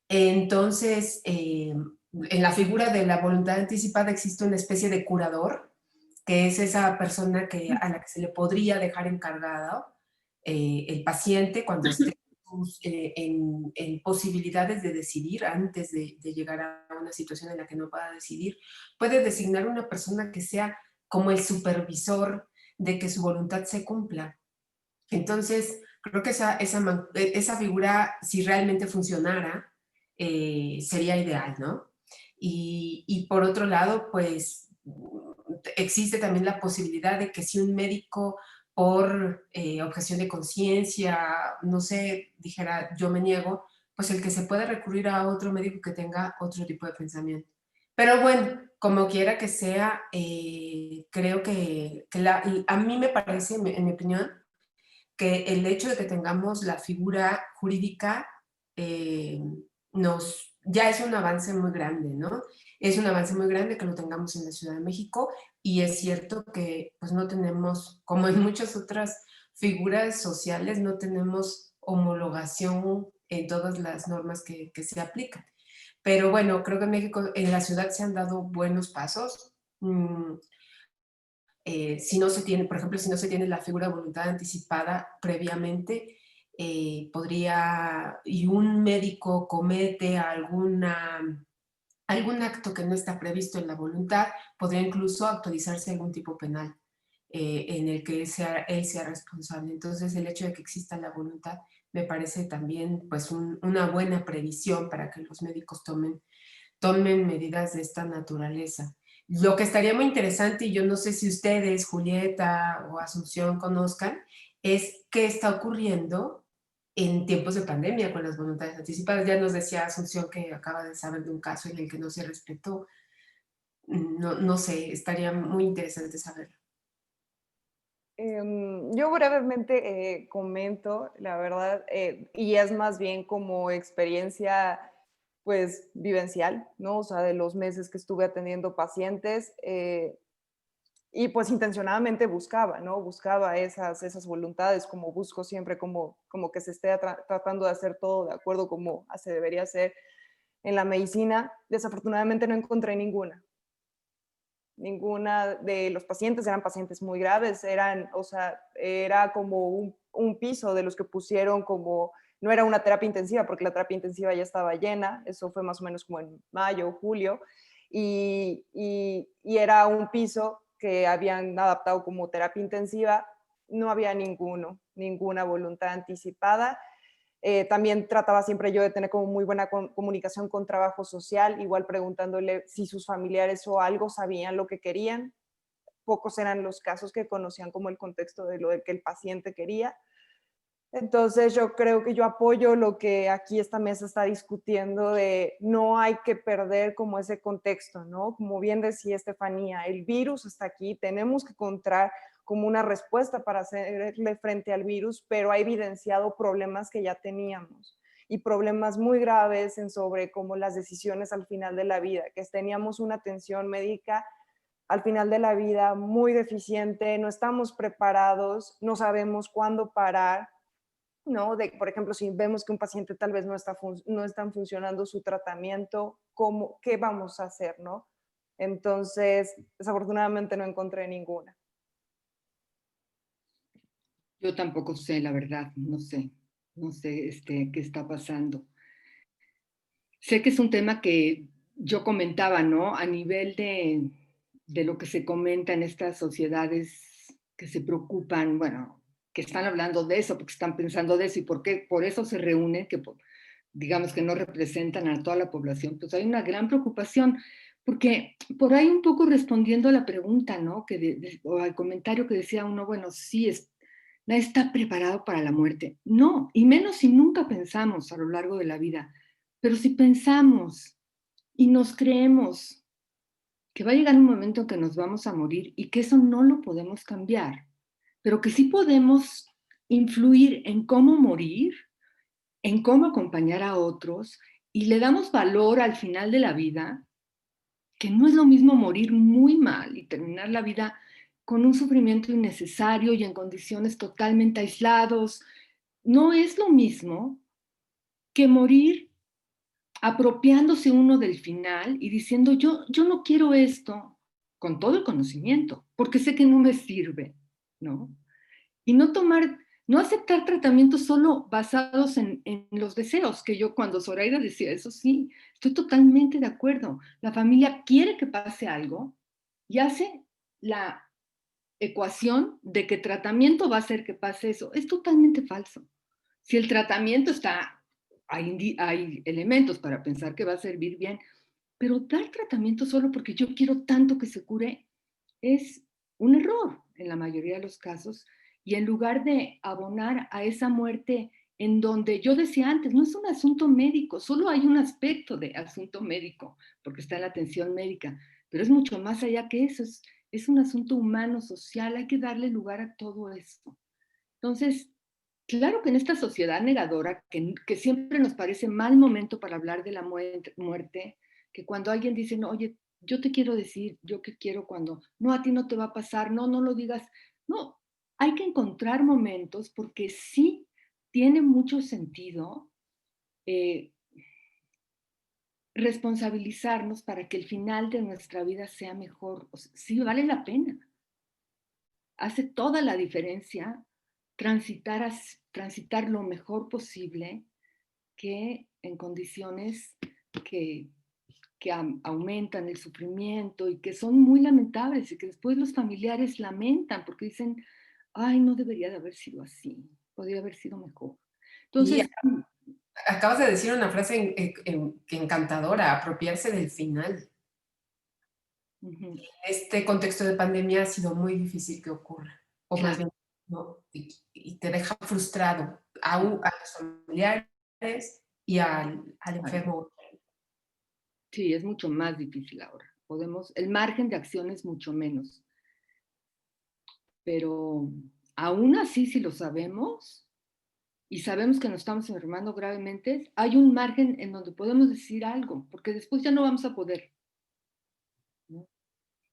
Entonces, en la figura de la voluntad anticipada existe una especie de curador, que es esa persona a la que se le podría dejar encargado el paciente cuando esté en posibilidades de decidir antes de llegar a una situación en la que no pueda decidir. Puede designar una persona que sea como el supervisor de que su voluntad se cumpla. Entonces, creo que esa figura, si realmente funcionara, sería ideal, ¿no? Y por otro lado, pues existe también la posibilidad de que si un médico por objeción de conciencia, no sé, dijera yo me niego, pues el que se puede recurrir a otro médico que tenga otro tipo de pensamiento. Pero bueno, como quiera que sea, creo a mí me parece, en mi opinión, que el hecho de que tengamos la figura jurídica eh, ya es un avance muy grande, ¿no? Es un avance muy grande que lo tengamos en la Ciudad de México y es cierto que pues no tenemos, como en muchas otras figuras sociales, no tenemos homologación en todas las normas que se aplican. Pero bueno, creo que en México, en la ciudad se han dado buenos pasos. Si no se tiene, por ejemplo, si no se tiene la figura de voluntad anticipada previamente, y un médico comete algún acto que no está previsto en la voluntad, podría incluso actualizarse algún tipo penal en el que él sea responsable. Entonces, el hecho de que exista la voluntad me parece también pues, una buena previsión para que los médicos tomen medidas de esta naturaleza. Lo que estaría muy interesante, y yo no sé si ustedes, Julieta o Asunción, conozcan, es qué está ocurriendo en tiempos de pandemia con las voluntades anticipadas. Ya nos decía Asunción que acaba de saber de un caso en el que no se respetó. No sé, estaría muy interesante saberlo. Yo brevemente comento, la verdad, y es más bien como experiencia, pues, vivencial, ¿no? O sea, de los meses que estuve atendiendo pacientes, y pues intencionadamente buscaba, ¿no? Buscaba esas voluntades, como busco siempre, como que se esté tratando de hacer todo de acuerdo como se debería hacer en la medicina. Desafortunadamente no encontré ninguna de los pacientes, eran pacientes muy graves, o sea, era como un piso de los que pusieron como, no era una terapia intensiva, porque la terapia intensiva ya estaba llena, eso fue más o menos como en mayo, julio, y era un piso que habían adaptado como terapia intensiva, no había ninguna voluntad anticipada. También trataba siempre yo de tener como muy buena comunicación con trabajo social, igual preguntándole si sus familiares o algo sabían lo que querían. Pocos eran los casos que conocían como el contexto de lo que el paciente quería. Entonces yo creo que yo apoyo lo que aquí esta mesa está discutiendo de no hay que perder como ese contexto, ¿no? Como bien decía Estefanía, el virus está aquí, tenemos que encontrar como una respuesta para hacerle frente al virus, pero ha evidenciado problemas que ya teníamos y problemas muy graves sobre como las decisiones al final de la vida, que teníamos una atención médica al final de la vida muy deficiente, no estamos preparados, no sabemos cuándo parar, ¿no? Por ejemplo, si vemos que un paciente tal vez no está funcionando su tratamiento, ¿qué vamos a hacer, no? Entonces, desafortunadamente no encontré ninguna. Yo tampoco sé, la verdad, no sé qué está pasando. Sé que es un tema que yo comentaba, ¿no? A nivel de lo que se comenta en estas sociedades que se preocupan, bueno, que están hablando de eso, porque están pensando de eso y por eso se reúnen, digamos que no representan a toda la población, pues hay una gran preocupación, porque por ahí un poco respondiendo a la pregunta, ¿no? O al comentario que decía uno, bueno, sí, nadie está preparado para la muerte. No, y menos si nunca pensamos a lo largo de la vida. Pero si pensamos y nos creemos que va a llegar un momento en que nos vamos a morir y que eso no lo podemos cambiar, pero que sí podemos influir en cómo morir, en cómo acompañar a otros y le damos valor al final de la vida, que no es lo mismo morir muy mal y terminar la vida con un sufrimiento innecesario y en condiciones totalmente aislados, no es lo mismo que morir apropiándose uno del final y diciendo, yo no quiero esto, con todo el conocimiento, porque sé que no me sirve, ¿no? Y no aceptar tratamientos solo basados en los deseos, que yo cuando Zoraida decía eso, sí, estoy totalmente de acuerdo. La familia quiere que pase algo y hace la ecuación de que tratamiento va a hacer que pase eso. Es totalmente falso. Si el tratamiento hay elementos para pensar que va a servir bien, pero dar tratamiento solo porque yo quiero tanto que se cure es un error en la mayoría de los casos Y en lugar de abonar a esa muerte en donde yo decía antes, no es un asunto médico, solo hay un aspecto de asunto médico, porque está la atención médica, pero es mucho más allá que eso, es un asunto humano, social, hay que darle lugar a todo esto. Entonces, claro que en esta sociedad negadora, que siempre nos parece mal momento para hablar de la muerte, que cuando alguien dice, no, oye, yo te quiero decir, yo qué quiero cuando, no, a ti no te va a pasar, no, no lo digas, no, hay que encontrar momentos porque sí tiene mucho sentido eh, responsabilizarnos para que el final de nuestra vida sea mejor. O sea, sí vale la pena. Hace toda la diferencia transitar lo mejor posible que en condiciones que, que aumentan el sufrimiento y que son muy lamentables y que después los familiares lamentan porque dicen, ay, no debería de haber sido así, podría haber sido mejor. Y Entonces, acabas de decir una frase encantadora, apropiarse del final. uh-huh. Este contexto de pandemia ha sido muy difícil que ocurra, o más bien, ¿no? Y te deja frustrado a los familiares y al enfermo. Sí, es mucho más difícil ahora. El margen de acción es mucho menos. Pero aún así, si lo sabemos y sabemos que nos estamos enfermando gravemente, hay un margen en donde podemos decir algo, porque después ya no vamos a poder, ¿no?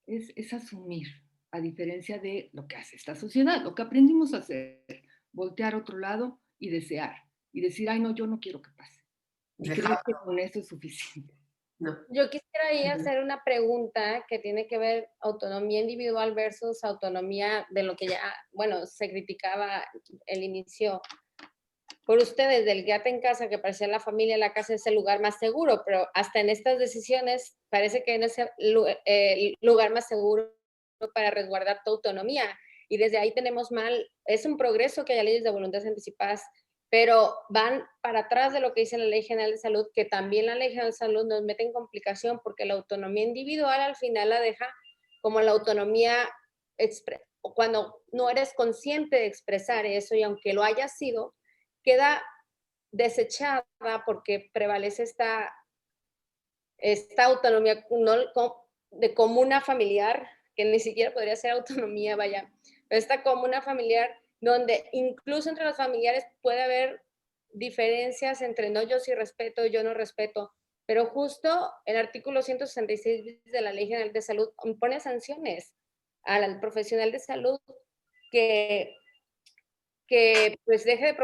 Es asumir, a diferencia de lo que hace esta sociedad, lo que aprendimos a hacer, voltear a otro lado y desear, y decir, ay, no, yo no quiero que pase. Y creo que con eso es suficiente. No. Yo quisiera ahí hacer una pregunta que tiene que ver autonomía individual versus autonomía de lo que ya, bueno, se criticaba el inicio por ustedes del quédate en casa, que parecía la familia, la casa es el lugar más seguro, pero hasta en estas decisiones parece que no es el lugar más seguro para resguardar tu autonomía. Y desde ahí tenemos mal, es un progreso que haya leyes de voluntades anticipadas, pero van para atrás de lo que dice la Ley General de Salud, que también la Ley General de Salud nos mete en complicación porque la autonomía individual al final la deja como la autonomía cuando no eres consciente de expresar eso y aunque lo hayas sido, queda desechada porque prevalece esta autonomía de comuna familiar, que ni siquiera podría ser autonomía, vaya, pero esta comuna familiar donde incluso entre los familiares puede haber diferencias entre no, yo sí respeto, yo no respeto, pero justo el artículo 166 de la Ley General de Salud impone sanciones al profesional de salud que pues deje de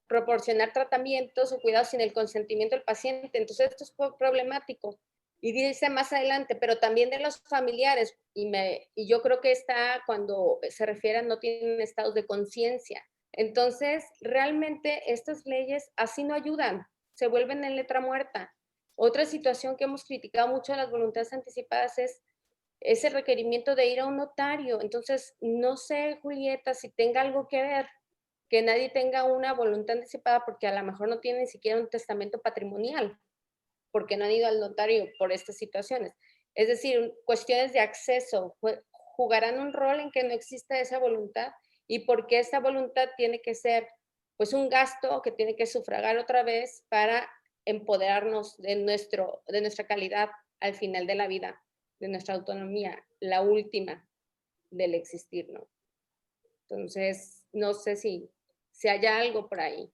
proporcionar tratamientos o cuidados sin el consentimiento del paciente. Entonces esto es problemático. Y dice más adelante, pero también de los familiares, y yo creo que está cuando se refiere a no tienen estados de conciencia. Entonces, realmente estas leyes así no ayudan, se vuelven en letra muerta. Otra situación que hemos criticado mucho de las voluntades anticipadas es ese requerimiento de ir a un notario. Entonces, no sé, Julieta, si tenga algo que ver que nadie tenga una voluntad anticipada porque a lo mejor no tiene ni siquiera un testamento patrimonial, porque no han ido al notario por estas situaciones. Es decir, cuestiones de acceso jugarán un rol en que no exista esa voluntad y porque esa voluntad tiene que ser pues un gasto que tiene que sufragar otra vez para empoderarnos de nuestra calidad al final de la vida, de nuestra autonomía, la última del existir, ¿no? Entonces, no sé si hay algo por ahí.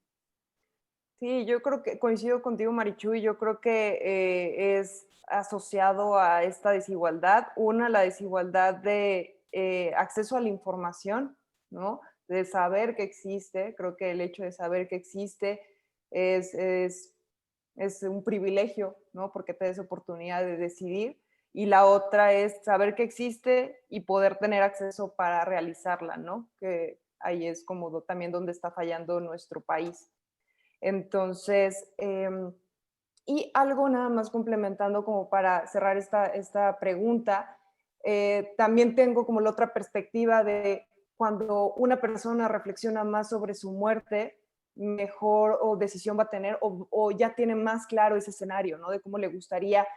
Sí, yo creo que coincido contigo, Marichu, y yo creo que es asociado a esta desigualdad. Una, la desigualdad de acceso a la información, ¿no? De saber que existe. Creo que el hecho de saber que existe es, es, es un privilegio, ¿no? Porque te des oportunidad de decidir. Y la otra es saber que existe y poder tener acceso para realizarla, ¿no? Que ahí es como también donde está fallando nuestro país. Entonces, y algo nada más complementando como para cerrar esta pregunta, también tengo como la otra perspectiva de cuando una persona reflexiona más sobre su muerte, mejor o decisión va a tener o ya tiene más claro ese escenario, ¿no? De cómo le gustaría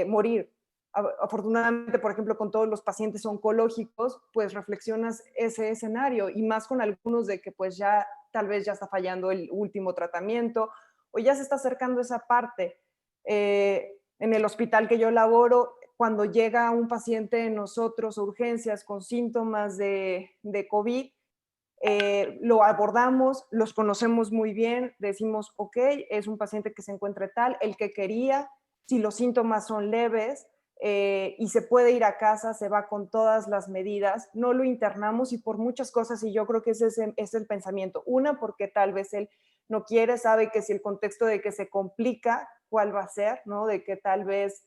morir. afortunadamente, por ejemplo, con todos los pacientes oncológicos, pues reflexionas ese escenario y más con algunos de que pues ya tal vez ya está fallando el último tratamiento o ya se está acercando esa parte. En el hospital que yo laboro, cuando llega un paciente en nosotros a urgencias con síntomas de COVID, lo abordamos, los conocemos muy bien, decimos, ok, es un paciente que se encuentra tal, el que quería, si los síntomas son leves y se puede ir a casa, se va con todas las medidas, no lo internamos y por muchas cosas, y yo creo que ese es el pensamiento. Una, porque tal vez él no quiere, sabe que si el contexto de que se complica, cuál va a ser, ¿no? De que tal vez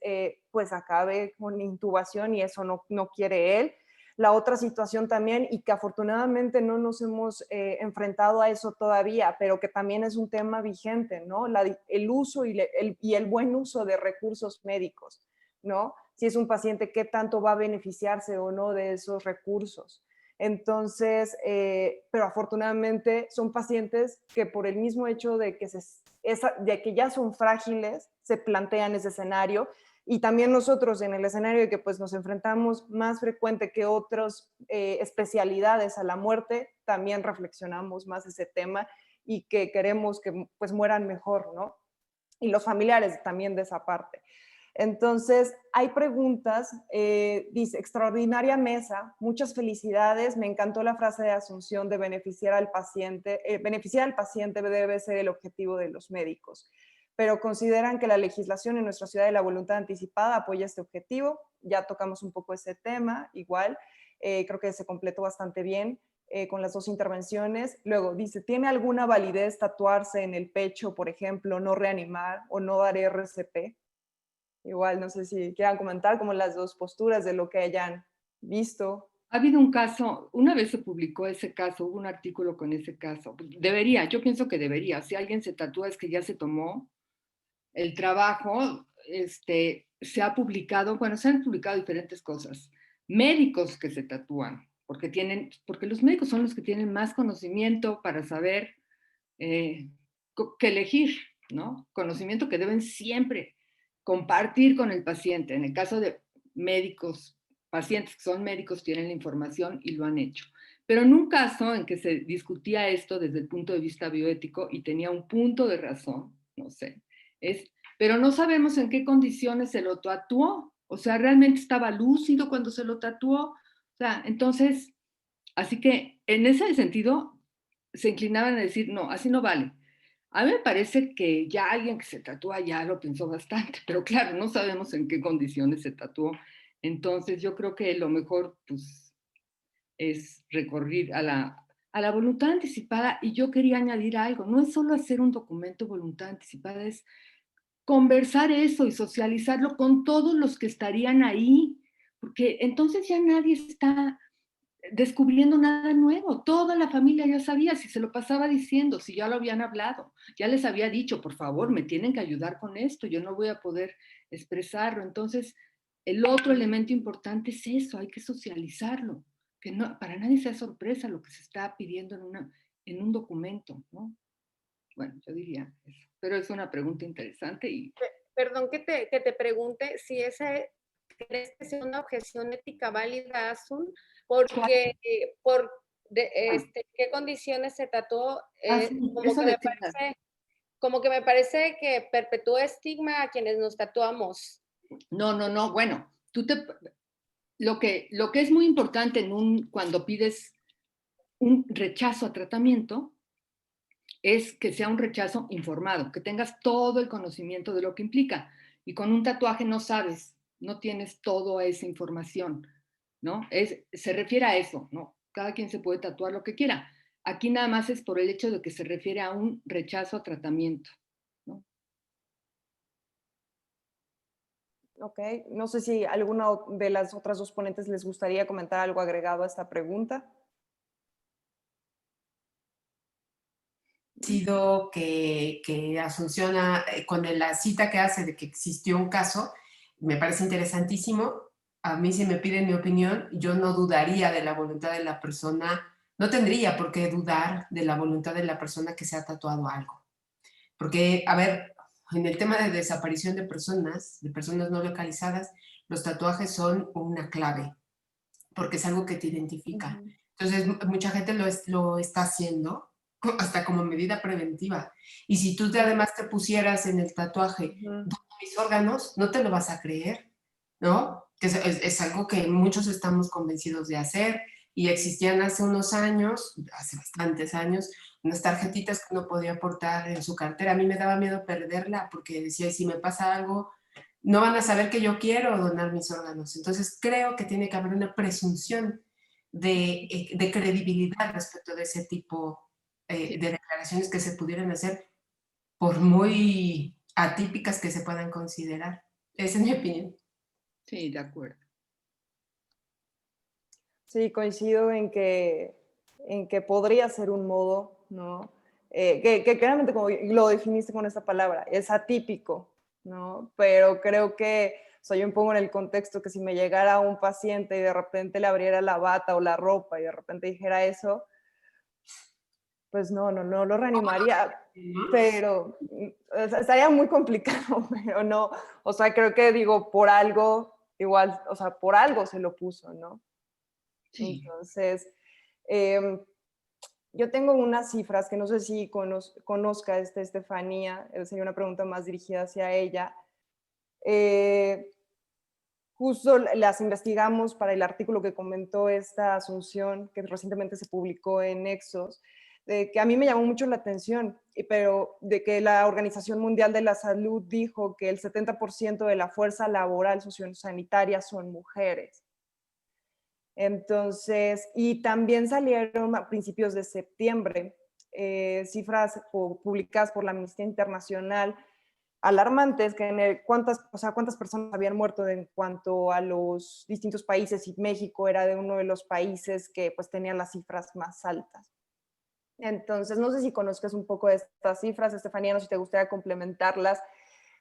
pues acabe con intubación y eso no quiere él. La otra situación también, y que afortunadamente no nos hemos enfrentado a eso todavía, pero que también es un tema vigente, ¿no? El uso y el buen uso de recursos médicos, ¿no? Si es un paciente, ¿qué tanto va a beneficiarse o no de esos recursos? Entonces, pero afortunadamente son pacientes que por el mismo hecho de que ya son frágiles, se plantean ese escenario. Y también nosotros en el escenario de que pues, nos enfrentamos más frecuente que otras especialidades a la muerte, también reflexionamos más ese tema y que queremos que pues, mueran mejor, ¿no? Y los familiares también de esa parte. Entonces, hay preguntas, dice, extraordinaria mesa, muchas felicidades, me encantó la frase de Asunción de beneficiar al paciente debe ser el objetivo de los médicos, pero consideran que la legislación en nuestra ciudad de la voluntad anticipada apoya este objetivo, ya tocamos un poco ese tema, igual, creo que se completó bastante bien con las dos intervenciones. Luego dice, ¿tiene alguna validez tatuarse en el pecho, por ejemplo, no reanimar o no dar RCP? Igual, no sé si quieran comentar como las dos posturas de lo que hayan visto. Ha habido un caso, una vez se publicó ese caso, hubo un artículo con ese caso. Debería, yo pienso que debería. Si alguien se tatúa es que ya se tomó el trabajo, se ha publicado, bueno, se han publicado diferentes cosas. Médicos que se tatúan, porque los médicos son los que tienen más conocimiento para saber qué elegir, ¿no? Conocimiento que deben siempre compartir con el paciente. En el caso de médicos, pacientes que son médicos tienen la información y lo han hecho. Pero en un caso en que se discutía esto desde el punto de vista bioético y tenía un punto de razón, no sé, pero no sabemos en qué condiciones se lo tatuó. O sea, realmente estaba lúcido cuando se lo tatuó. O sea, entonces, así que en ese sentido se inclinaban a decir, no, así no vale. A mí me parece que ya alguien que se tatúa ya lo pensó bastante, pero claro, no sabemos en qué condiciones se tatuó. Entonces yo creo que lo mejor pues, es recurrir a la voluntad anticipada. Y yo quería añadir algo, no es solo hacer un documento voluntad anticipada, es conversar eso y socializarlo con todos los que estarían ahí, porque entonces ya nadie está descubriendo nada nuevo. Toda la familia ya sabía, si se lo pasaba diciendo, si ya lo habían hablado, ya les había dicho, por favor, me tienen que ayudar con esto, yo no voy a poder expresarlo. Entonces, el otro elemento importante es eso, hay que socializarlo, que no, para nadie sea sorpresa lo que se está pidiendo en un documento, ¿no? Bueno, yo diría eso, pero es una pregunta interesante y... Perdón que te pregunte si ese crees que sea una objeción ética válida, Asun, porque qué condiciones se tatuó, como que me parece que perpetúa estigma a quienes nos tatuamos. No, bueno, lo que es muy importante cuando pides un rechazo a tratamiento es que sea un rechazo informado, que tengas todo el conocimiento de lo que implica. Y con un tatuaje no sabes, no tienes toda esa información, ¿no? Se refiere a eso, ¿no? Cada quien se puede tatuar lo que quiera. Aquí nada más es por el hecho de que se refiere a un rechazo a tratamiento, ¿no? Ok, no sé si alguna de las otras dos ponentes les gustaría comentar algo agregado a esta pregunta. Sido que Asunción, con la cita que hace de que existió un caso, me parece interesantísimo. A mí, si me piden mi opinión, yo no dudaría de la voluntad de la persona, no tendría por qué dudar de la voluntad de la persona que se ha tatuado algo. Porque, a ver, en el tema de desaparición de personas no localizadas, los tatuajes son una clave, porque es algo que te identifica. Ujú. Entonces, mucha gente lo está haciendo hasta como medida preventiva. Y si tú además te pusieras en el tatuaje Ujú. mis órganos, no te lo vas a creer, ¿no? Que es algo que muchos estamos convencidos de hacer y existían hace unos años, hace bastantes años, unas tarjetitas que uno podía portar en su cartera. A mí me daba miedo perderla porque decía, si me pasa algo, no van a saber que yo quiero donar mis órganos. Entonces creo que tiene que haber una presunción de credibilidad respecto de ese tipo de declaraciones que se pudieran hacer, por muy atípicas que se puedan considerar. Esa es mi opinión. Sí, de acuerdo. Sí, coincido en que podría ser un modo, ¿no? Que claramente, como lo definiste con esta palabra, es atípico, ¿no? Pero creo que, o sea, yo me pongo en el contexto que si me llegara un paciente y de repente le abriera la bata o la ropa y de repente dijera eso, pues no lo reanimaría, pero o sea, estaría muy complicado, pero no, o sea, creo que digo, por algo, igual, o sea, por algo se lo puso, ¿no? Sí. Entonces, yo tengo unas cifras que no sé si conozca Estefanía, sería una pregunta más dirigida hacia ella. Justo las investigamos para el artículo que comentó esta Asunción, que recientemente se publicó en Nexos, de que a mí me llamó mucho la atención, pero de que la Organización Mundial de la Salud dijo que el 70% de la fuerza laboral sociosanitaria son mujeres. Entonces, y también salieron a principios de septiembre cifras publicadas por la Amnistía Internacional alarmantes que cuántas personas habían muerto en cuanto a los distintos países, y México era de uno de los países que pues tenían las cifras más altas. Entonces, no sé si conozcas un poco de estas cifras, Estefanía, no sé si te gustaría complementarlas.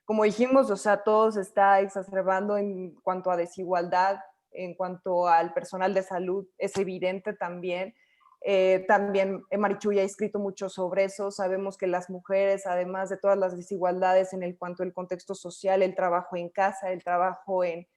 Como dijimos, o sea, todo se está exacerbando en cuanto a desigualdad, en cuanto al personal de salud, es evidente también. También Marichuy ha escrito mucho sobre eso. Sabemos que las mujeres, además de todas las desigualdades en el cuanto al contexto social, el trabajo en casa, el trabajo en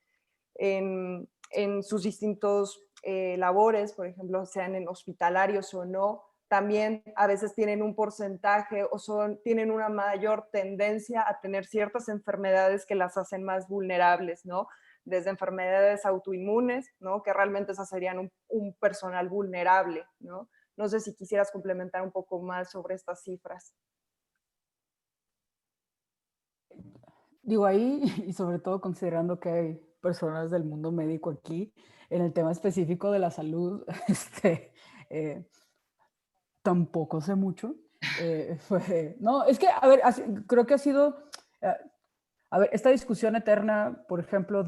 sus distintos labores, por ejemplo, sean en hospitalarios o no, también a veces tienen un porcentaje o tienen una mayor tendencia a tener ciertas enfermedades que las hacen más vulnerables, ¿no? Desde enfermedades autoinmunes, ¿no? Que realmente esas serían un personal vulnerable, ¿no? No sé si quisieras complementar un poco más sobre estas cifras. Digo ahí, y sobre todo considerando que hay personas del mundo médico aquí, en el tema específico de la salud, eh, tampoco sé mucho. No, es que, a ver, creo que ha sido, a ver, esta discusión eterna, por ejemplo,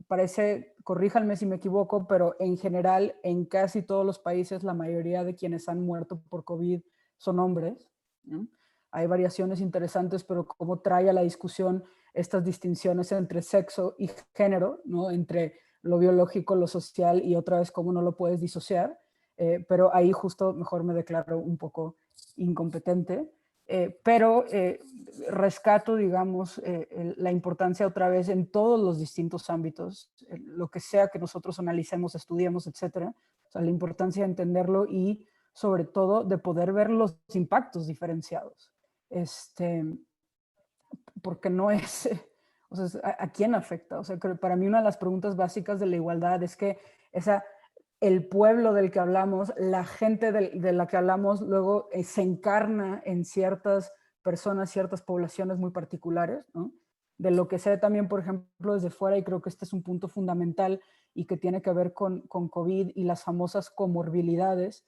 parece, corríjanme si me equivoco, pero en general, en casi todos los países, la mayoría de quienes han muerto por COVID son hombres, ¿no? Hay variaciones interesantes, pero cómo trae a la discusión estas distinciones entre sexo y género, ¿no? Entre lo biológico, lo social, y otra vez cómo no lo puedes disociar. Pero ahí justo mejor me declaro un poco incompetente. Pero rescato, digamos, la importancia otra vez en todos los distintos ámbitos, lo que sea que nosotros analicemos, estudiemos, etcétera. O sea, la importancia de entenderlo y sobre todo de poder ver los impactos diferenciados. Porque no es, o sea, ¿a quién afecta? O sea, para mí una de las preguntas básicas de la igualdad es que el pueblo del que hablamos, la gente de la que hablamos, luego se encarna en ciertas personas, ciertas poblaciones muy particulares, ¿no? De lo que sé también, por ejemplo, desde fuera, y creo que este es un punto fundamental y que tiene que ver con COVID y las famosas comorbilidades,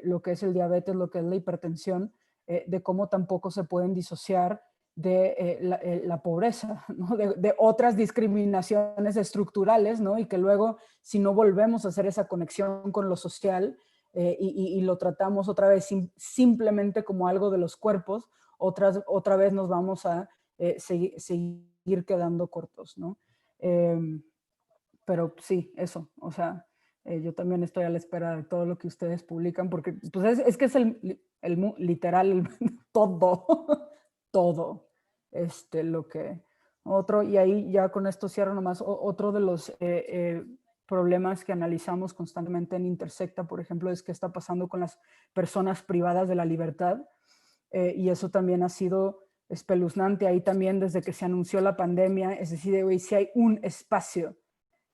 lo que es el diabetes, lo que es la hipertensión, de cómo tampoco se pueden disociar de la pobreza, ¿no? De otras discriminaciones estructurales, ¿no? Y que luego, si no volvemos a hacer esa conexión con lo social y lo tratamos otra vez simplemente como algo de los cuerpos, otra vez nos vamos a seguir quedando cortos, ¿no? Pero sí, eso, o sea, yo también estoy a la espera de todo lo que ustedes publican, porque pues es que es literal todo, todo lo que, Otro, y ahí ya con esto cierro nomás, otro de los problemas que analizamos constantemente en Intersecta, por ejemplo, es qué está pasando con las personas privadas de la libertad. Y eso también ha sido espeluznante ahí también desde que se anunció la pandemia. Es decir, hoy si hay un espacio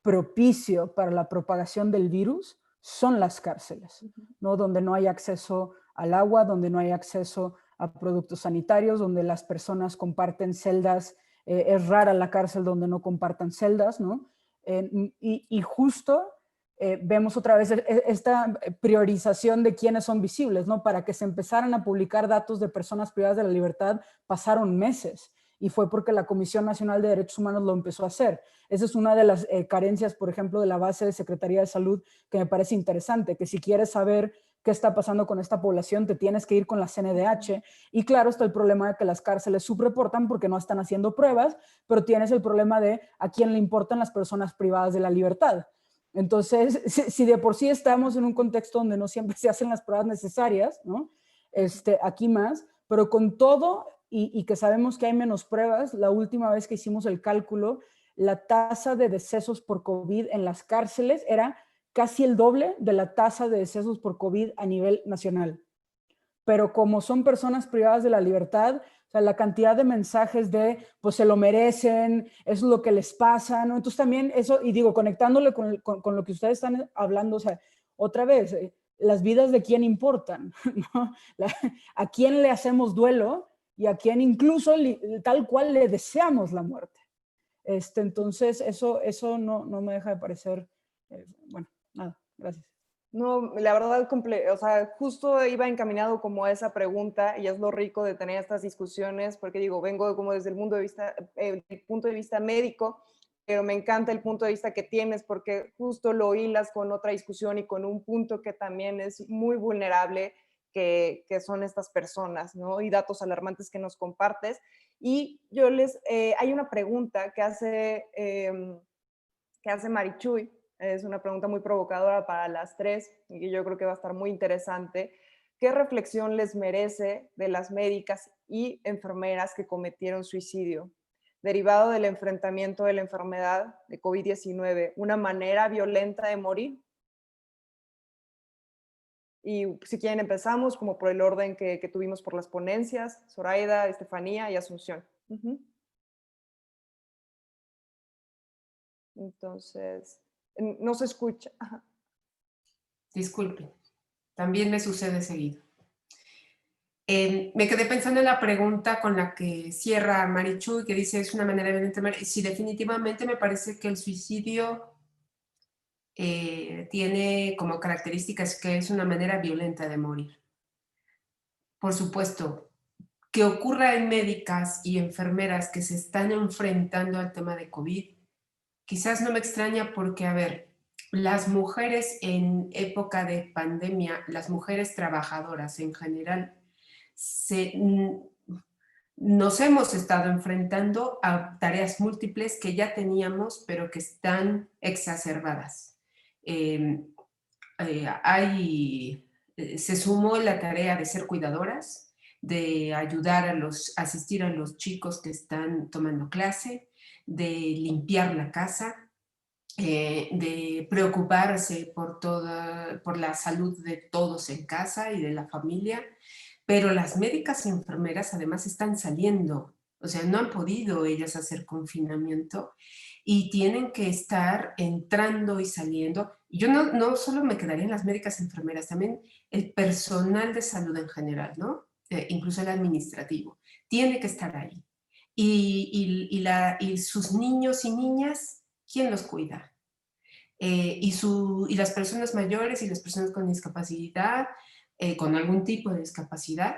propicio para la propagación del virus, son las cárceles, ¿no? Donde no hay acceso al agua, donde no hay acceso a productos sanitarios, donde las personas comparten celdas. Es rara la cárcel donde no compartan celdas, ¿no? Y justo vemos otra vez esta priorización de quiénes son visibles, ¿no? Para que se empezaran a publicar datos de personas privadas de la libertad pasaron meses, y fue porque la Comisión Nacional de Derechos Humanos lo empezó a hacer. Esa es una de las carencias, por ejemplo, de la base de Secretaría de Salud, que me parece interesante, que si quieres saber qué está pasando con esta población, te tienes que ir con la CNDH, y claro, está el problema de que las cárceles subreportan porque no están haciendo pruebas, pero tienes el problema de a quién le importan las personas privadas de la libertad. Entonces, si de por sí estamos en un contexto donde no siempre se hacen las pruebas necesarias, ¿no? Aquí más, pero con todo y que sabemos que hay menos pruebas, la última vez que hicimos el cálculo, la tasa de decesos por COVID en las cárceles era casi el doble de la tasa de decesos por COVID a nivel nacional. Pero como son personas privadas de la libertad, o sea, la cantidad de mensajes de, pues se lo merecen, eso es lo que les pasa, ¿no? Entonces también eso, y digo, conectándole con lo que ustedes están hablando, o sea, otra vez, las vidas de quién importan, ¿no? A quién le hacemos duelo y a quién incluso tal cual le deseamos la muerte. Entonces, eso no me deja de parecer, bueno, nada, gracias. No, la verdad, o sea, justo iba encaminado como a esa pregunta, y es lo rico de tener estas discusiones, porque digo, vengo como desde el punto de vista médico, pero me encanta el punto de vista que tienes, porque justo lo hilas con otra discusión y con un punto que también es muy vulnerable, que son estas personas, ¿no? Y datos alarmantes que nos compartes. Y hay una pregunta que hace Marichuy. Es una pregunta muy provocadora para las tres y que yo creo que va a estar muy interesante. ¿Qué reflexión les merece de las médicas y enfermeras que cometieron suicidio derivado del enfrentamiento de la enfermedad de COVID-19? ¿Una manera violenta de morir? Y si quieren empezamos como por el orden que tuvimos por las ponencias, Zoraida, Estefanía y Asunción. Entonces, no se escucha. Ajá. Disculpen, también me sucede seguido. Me quedé pensando en la pregunta con la que cierra Marichuy, que dice, es una manera violenta de morir. Sí, definitivamente me parece que el suicidio tiene como características que es una manera violenta de morir. Por supuesto, que ocurra en médicas y enfermeras que se están enfrentando al tema de COVID, quizás no me extraña porque, a ver, las mujeres en época de pandemia, las mujeres trabajadoras en general, nos hemos estado enfrentando a tareas múltiples que ya teníamos, pero que están exacerbadas. Se sumó la tarea de ser cuidadoras, de ayudar asistir a los chicos que están tomando clase, de limpiar la casa, de preocuparse por la salud de todos en casa y de la familia, pero las médicas y enfermeras además están saliendo, o sea, no han podido ellas hacer confinamiento y tienen que estar entrando y saliendo. Yo no solo me quedaría en las médicas y enfermeras, también el personal de salud en general, ¿no? Incluso el administrativo, tiene que estar ahí. Y sus niños y niñas, ¿quién los cuida? Y las personas mayores y las personas con discapacidad, con algún tipo de discapacidad,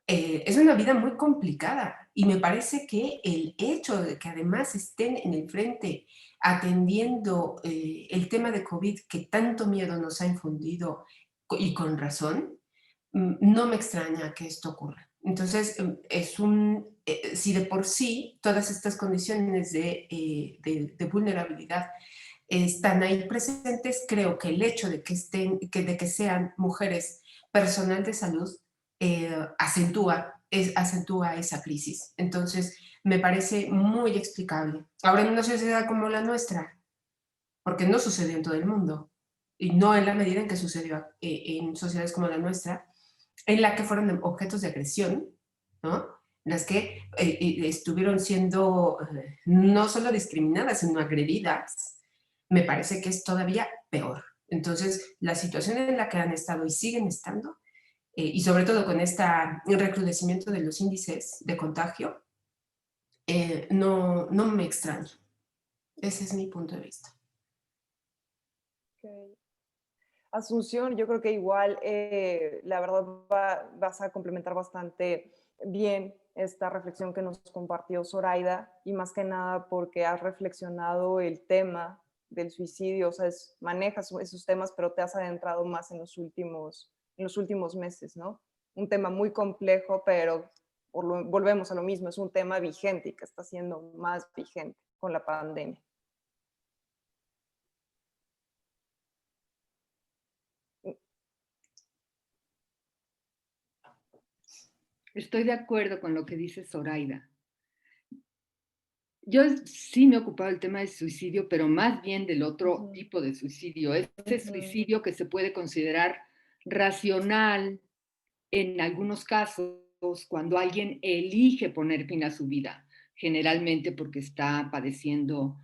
es una vida muy complicada. Y me parece que el hecho de que además estén en el frente atendiendo el tema de COVID que tanto miedo nos ha infundido, y con razón, no me extraña que esto ocurra. Entonces, si de por sí todas estas condiciones de vulnerabilidad están ahí presentes, creo que el hecho de que sean mujeres personal de salud acentúa esa crisis. Entonces, me parece muy explicable. Ahora, en una sociedad como la nuestra, porque no sucedió en todo el mundo, y no en la medida en que sucedió en sociedades como la nuestra, en la que fueron objetos de agresión, ¿no? Las que estuvieron siendo no solo discriminadas, sino agredidas, me parece que es todavía peor. Entonces, la situación en la que han estado y siguen estando, y sobre todo con este recrudecimiento de los índices de contagio, no me extraña. Ese es mi punto de vista. Okay. Asunción, yo creo que igual, la verdad, vas a complementar bastante bien esta reflexión que nos compartió Zoraida, y más que nada porque has reflexionado el tema del suicidio, o sea, manejas esos temas, pero te has adentrado más en los últimos meses, ¿no? Un tema muy complejo, pero volvemos a lo mismo, es un tema vigente y que está siendo más vigente con la pandemia. Estoy de acuerdo con lo que dice Zoraida. Yo sí me he ocupado del tema del suicidio, pero más bien del otro tipo de suicidio. Ese suicidio que se puede considerar racional en algunos casos cuando alguien elige poner fin a su vida, generalmente porque está padeciendo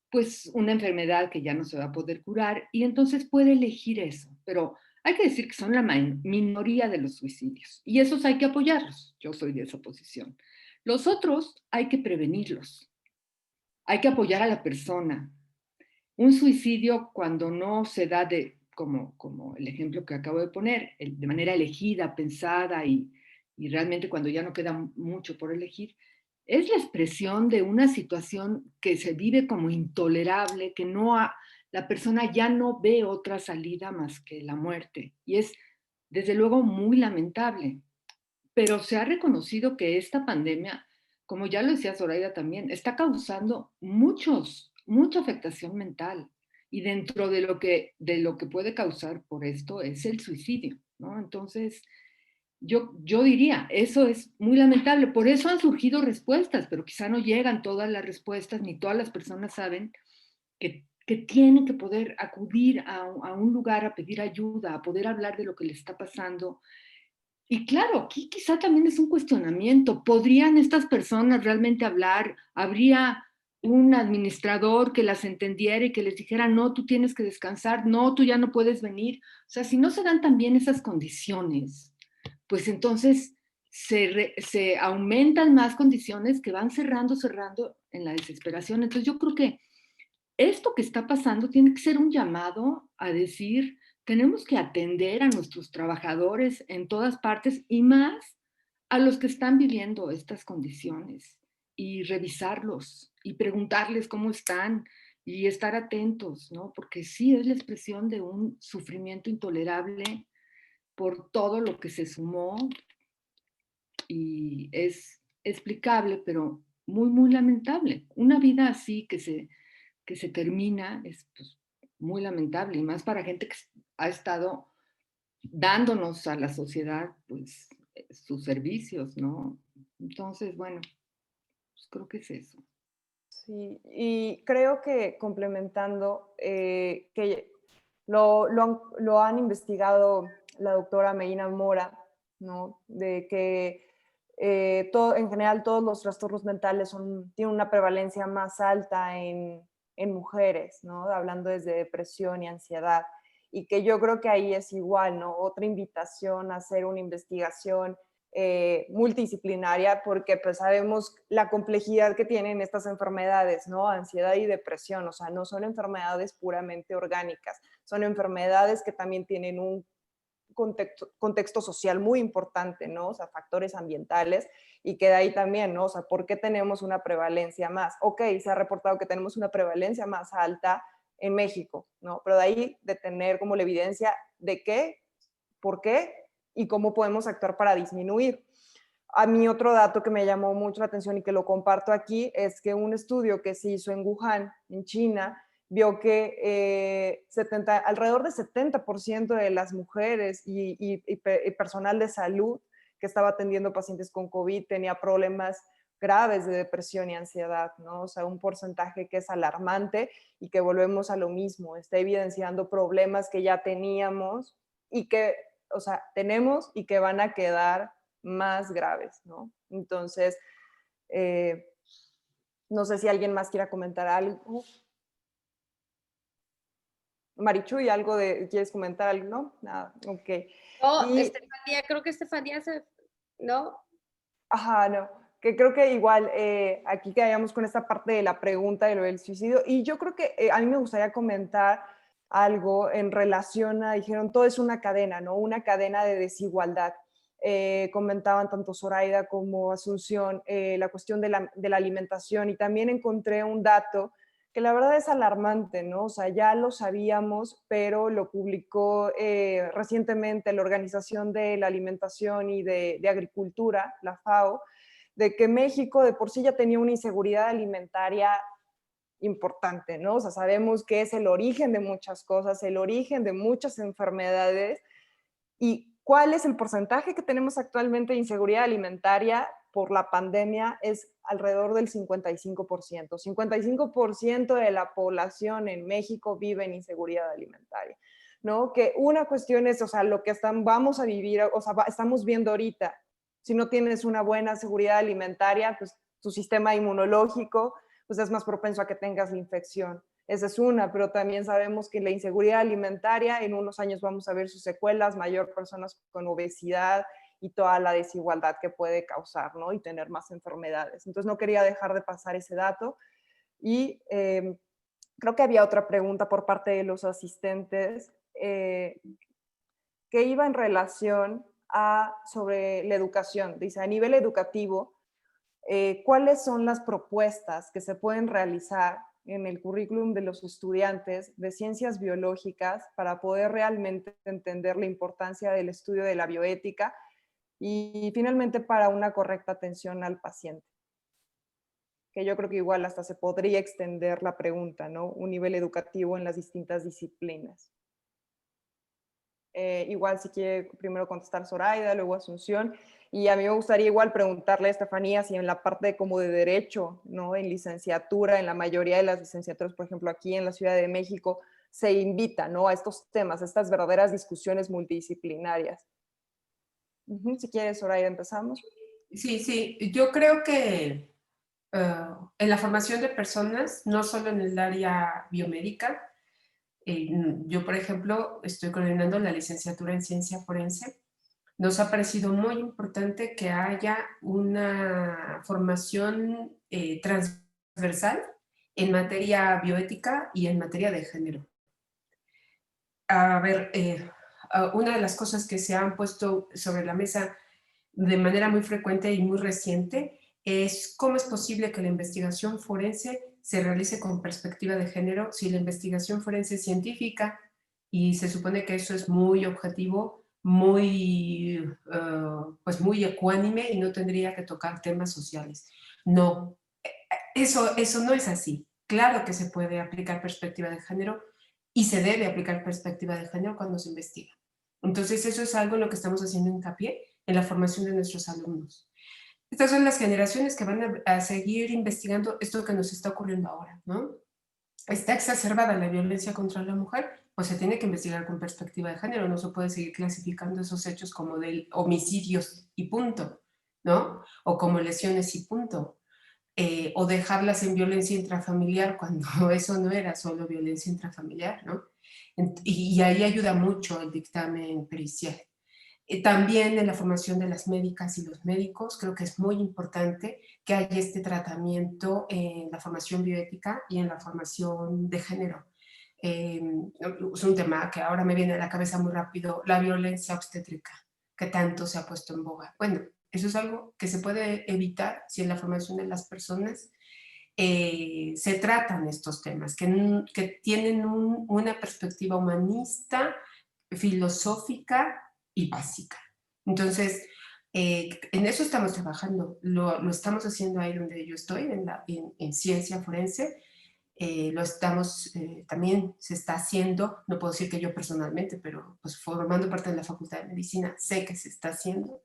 pues una enfermedad que ya no se va a poder curar y entonces puede elegir eso. Pero hay que decir que son la minoría de los suicidios y esos hay que apoyarlos. Yo soy de esa posición. Los otros hay que prevenirlos. Hay que apoyar a la persona. Un suicidio cuando no se da como el ejemplo que acabo de poner, de manera elegida, pensada y realmente cuando ya no queda mucho por elegir, es la expresión de una situación que se vive como intolerable, que la persona ya no ve otra salida más que la muerte. Y es, desde luego, muy lamentable. Pero se ha reconocido que esta pandemia, como ya lo decía Zoraida también, está causando mucha afectación mental. Y dentro de lo que puede causar por esto es el suicidio, ¿no? Entonces, yo diría, eso es muy lamentable. Por eso han surgido respuestas, pero quizá no llegan todas las respuestas, ni todas las personas saben que tienen que poder acudir a un lugar a pedir ayuda, a poder hablar de lo que les está pasando. Y claro, aquí quizá también es un cuestionamiento. ¿Podrían estas personas realmente hablar? ¿Habría un administrador que las entendiera y que les dijera, no, tú tienes que descansar, no, tú ya no puedes venir? O sea, si no se dan también esas condiciones, pues entonces se aumentan más condiciones que van cerrando en la desesperación. Entonces yo creo que esto que está pasando tiene que ser un llamado a decir, tenemos que atender a nuestros trabajadores en todas partes y más a los que están viviendo estas condiciones y revisarlos y preguntarles cómo están y estar atentos, ¿no? Porque sí es la expresión de un sufrimiento intolerable por todo lo que se sumó y es explicable, pero muy, muy lamentable. Una vida así que se termina es pues, muy lamentable y más para gente que ha estado dándonos a la sociedad pues sus servicios, ¿no? Entonces, bueno, pues creo que es eso. Sí, y creo que complementando, que lo han investigado la doctora Medina Mora, ¿no? De que en general todos los trastornos mentales tienen una prevalencia más alta en mujeres, ¿no? Hablando desde depresión y ansiedad. Y que yo creo que ahí es igual, ¿no? Otra invitación a hacer una investigación multidisciplinaria, porque pues sabemos la complejidad que tienen estas enfermedades, ¿no? Ansiedad y depresión, o sea, no son enfermedades puramente orgánicas, son enfermedades que también tienen un contexto social muy importante, ¿no? O sea, factores ambientales, y que de ahí también, ¿no? O sea, ¿por qué tenemos una prevalencia más? Ok, se ha reportado que tenemos una prevalencia más alta en México, ¿no? Pero de ahí de tener como la evidencia de qué, por qué y cómo podemos actuar para disminuir. A mí otro dato que me llamó mucho la atención y que lo comparto aquí es que un estudio que se hizo en Wuhan, en China, vio que alrededor de 70% de las mujeres y personal de salud que estaba atendiendo pacientes con COVID tenía problemas graves de depresión y ansiedad, ¿no? O sea, un porcentaje que es alarmante y que volvemos a lo mismo, está evidenciando problemas que ya teníamos y que, o sea, tenemos y que van a quedar más graves, ¿no? Entonces, no sé si alguien más quiera comentar algo. Marichuy, ¿quieres comentar algo? No, nada, ok. No, Y, Estefanía, creo que Estefanía ¿no? ajá, no, que creo que igual aquí quedamos con esta parte de la pregunta de lo del suicidio. Y yo creo que a mí me gustaría comentar algo en relación a, dijeron, todo es una cadena, ¿no? Una cadena de desigualdad. Comentaban tanto Zoraida como Asunción la cuestión de la alimentación, y también encontré un dato que la verdad es alarmante, ¿no? O sea, ya lo sabíamos, pero lo publicó recientemente la Organización de la Alimentación y de Agricultura, la FAO, de que México de por sí ya tenía una inseguridad alimentaria importante, ¿no? O sea, sabemos que es el origen de muchas cosas, el origen de muchas enfermedades. ¿Y cuál es el porcentaje que tenemos actualmente de inseguridad alimentaria por la pandemia? Es alrededor del 55%. 55% de la población en México vive en inseguridad alimentaria, ¿no? Que una cuestión es, o sea, lo que vamos a vivir, o sea, estamos viendo ahorita. Si no tienes una buena seguridad alimentaria, pues tu sistema inmunológico pues es más propenso a que tengas la infección. Esa es una, pero también sabemos que la inseguridad alimentaria, en unos años vamos a ver sus secuelas, mayor personas con obesidad y toda la desigualdad que puede causar, ¿no? Y tener más enfermedades. Entonces no quería dejar de pasar ese dato. Y creo que había otra pregunta por parte de los asistentes que iba en relación sobre la educación. Dice, a nivel educativo, ¿cuáles son las propuestas que se pueden realizar en el currículum de los estudiantes de ciencias biológicas para poder realmente entender la importancia del estudio de la bioética y finalmente para una correcta atención al paciente? Que yo creo que igual hasta se podría extender la pregunta, ¿no? Un nivel educativo en las distintas disciplinas. Igual si quiere primero contestar Zoraida, luego Asunción. Y a mí me gustaría igual preguntarle a Estefanía si en la parte como de derecho, ¿no? En licenciatura, en la mayoría de las licenciaturas, por ejemplo, aquí en la Ciudad de México, se invita, ¿no? A estos temas, a estas verdaderas discusiones multidisciplinarias. Si quieres, Zoraida, empezamos. Sí, sí, yo creo que en la formación de personas, no solo en el área biomédica, yo, por ejemplo, estoy coordinando la licenciatura en ciencia forense. Nos ha parecido muy importante que haya una formación transversal en materia bioética y en materia de género. A ver, una de las cosas que se han puesto sobre la mesa de manera muy frecuente y muy reciente es cómo es posible que la investigación forense se realice con perspectiva de género si la investigación forense es científica y se supone que eso es muy objetivo, muy, pues muy ecuánime y no tendría que tocar temas sociales. No, eso no es así. Claro que se puede aplicar perspectiva de género y se debe aplicar perspectiva de género cuando se investiga. Entonces eso es algo en lo que estamos haciendo hincapié en la formación de nuestros alumnos. Estas son las generaciones que van a seguir investigando esto que nos está ocurriendo ahora, ¿no? Está exacerbada la violencia contra la mujer, pues se tiene que investigar con perspectiva de género, no se puede seguir clasificando esos hechos como de homicidios y punto, ¿no? O como lesiones y punto. O dejarlas en violencia intrafamiliar cuando eso no era solo violencia intrafamiliar, ¿no? Y ahí ayuda mucho el dictamen pericial. También en la formación de las médicas y los médicos, creo que es muy importante que haya este tratamiento en la formación bioética y en la formación de género. Es un tema que ahora me viene a la cabeza muy rápido, la violencia obstétrica, que tanto se ha puesto en boga. Bueno, eso es algo que se puede evitar si en la formación de las personas se tratan estos temas, que tienen una perspectiva humanista, filosófica y básica. Entonces, en eso estamos trabajando, lo estamos haciendo ahí donde yo estoy, en ciencia forense, lo estamos, también se está haciendo, no puedo decir que yo personalmente, pero pues formando parte de la Facultad de Medicina, sé que se está haciendo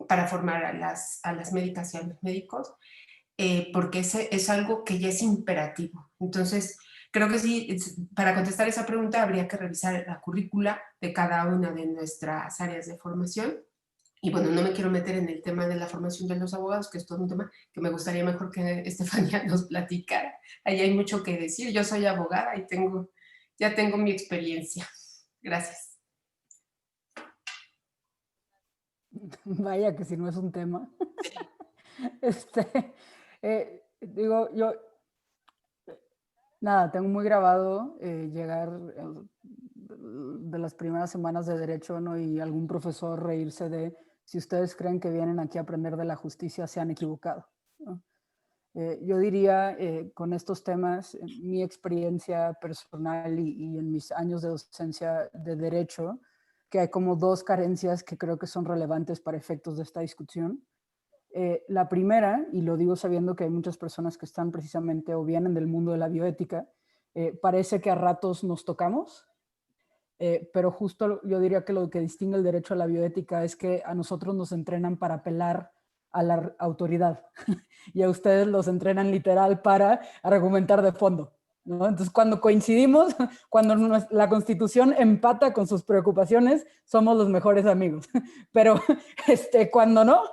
para formar a las médicas y a los médicos. porque es algo que ya es imperativo. Entonces, creo que sí, para contestar esa pregunta habría que revisar la currícula de cada una de nuestras áreas de formación. Y bueno, no me quiero meter en el tema de la formación de los abogados, que es todo un tema que me gustaría mejor que Estefanía nos platicara. Ahí hay mucho que decir. Yo soy abogada y ya tengo mi experiencia. Gracias. Vaya que si no es un tema. Digo, yo, nada, tengo muy grabado llegar de las primeras semanas de derecho, ¿no? Y algún profesor reírse de, si ustedes creen que vienen aquí a aprender de la justicia, se han equivocado, ¿no? Yo diría, con estos temas, mi experiencia personal y en mis años de docencia de derecho, que hay como dos carencias que creo que son relevantes para efectos de esta discusión. La primera, y lo digo sabiendo que hay muchas personas que están precisamente o vienen del mundo de la bioética, parece que a ratos nos tocamos, pero justo yo diría que lo que distingue el derecho a la bioética es que a nosotros nos entrenan para apelar a la autoridad y a ustedes los entrenan literal para argumentar de fondo, ¿no? Entonces, cuando coincidimos, cuando la Constitución empata con sus preocupaciones, somos los mejores amigos. Pero cuando no,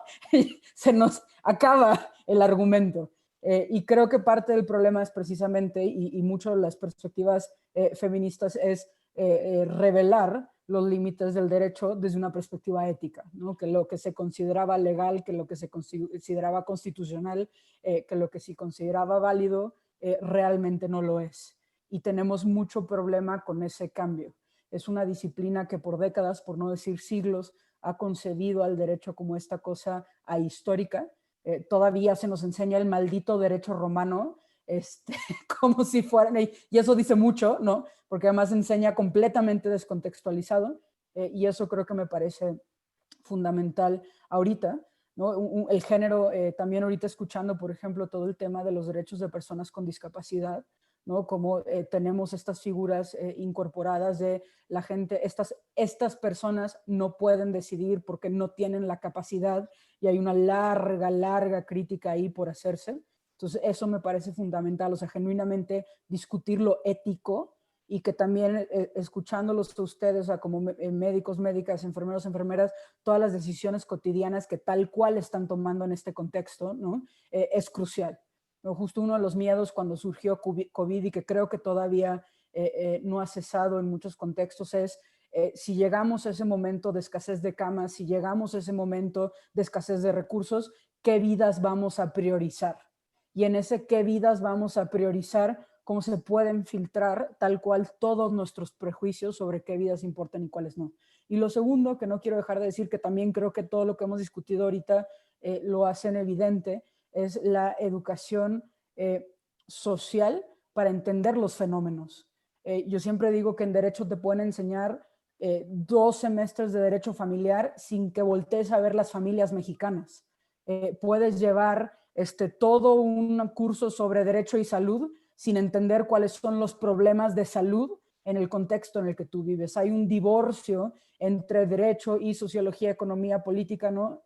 se nos acaba el argumento. Y creo que parte del problema es precisamente, y mucho de las perspectivas feministas es revelar los límites del derecho desde una perspectiva ética, ¿no? Que lo que se consideraba legal, que lo que se consideraba constitucional, que lo que se consideraba válido, realmente no lo es. Y tenemos mucho problema con ese cambio. Es una disciplina que por décadas, por no decir siglos, ha concebido al derecho como esta cosa ahistórica. Todavía se nos enseña el maldito derecho romano, como si fueran, y eso dice mucho, ¿no? Porque además enseña completamente descontextualizado, y eso creo que me parece fundamental ahorita, ¿no? El género, también ahorita escuchando, por ejemplo, todo el tema de los derechos de personas con discapacidad, ¿no? Como tenemos estas figuras incorporadas de la gente, estas personas no pueden decidir porque no tienen la capacidad, y hay una larga crítica ahí por hacerse. Entonces eso me parece fundamental, o sea, genuinamente discutir lo ético, y que también escuchándolos a ustedes, o sea, como médicos, médicas, enfermeros, enfermeras, todas las decisiones cotidianas que tal cual están tomando en este contexto, ¿no? Es crucial, ¿no? Justo uno de los miedos cuando surgió COVID y que creo que todavía no ha cesado en muchos contextos es si llegamos a ese momento de escasez de camas, si llegamos a ese momento de escasez de recursos, ¿qué vidas vamos a priorizar? Y en ese qué vidas vamos a priorizar, cómo se pueden filtrar tal cual todos nuestros prejuicios sobre qué vidas importan y cuáles no. Y lo segundo, que no quiero dejar de decir, que también creo que todo lo que hemos discutido ahorita lo hacen evidente, es la educación social para entender los fenómenos. Yo siempre digo que en derecho te pueden enseñar 2 semestres de derecho familiar sin que voltees a ver las familias mexicanas. Puedes llevar todo un curso sobre derecho y salud sin entender cuáles son los problemas de salud en el contexto en el que tú vives. Hay un divorcio entre derecho y sociología, economía, política, ¿no?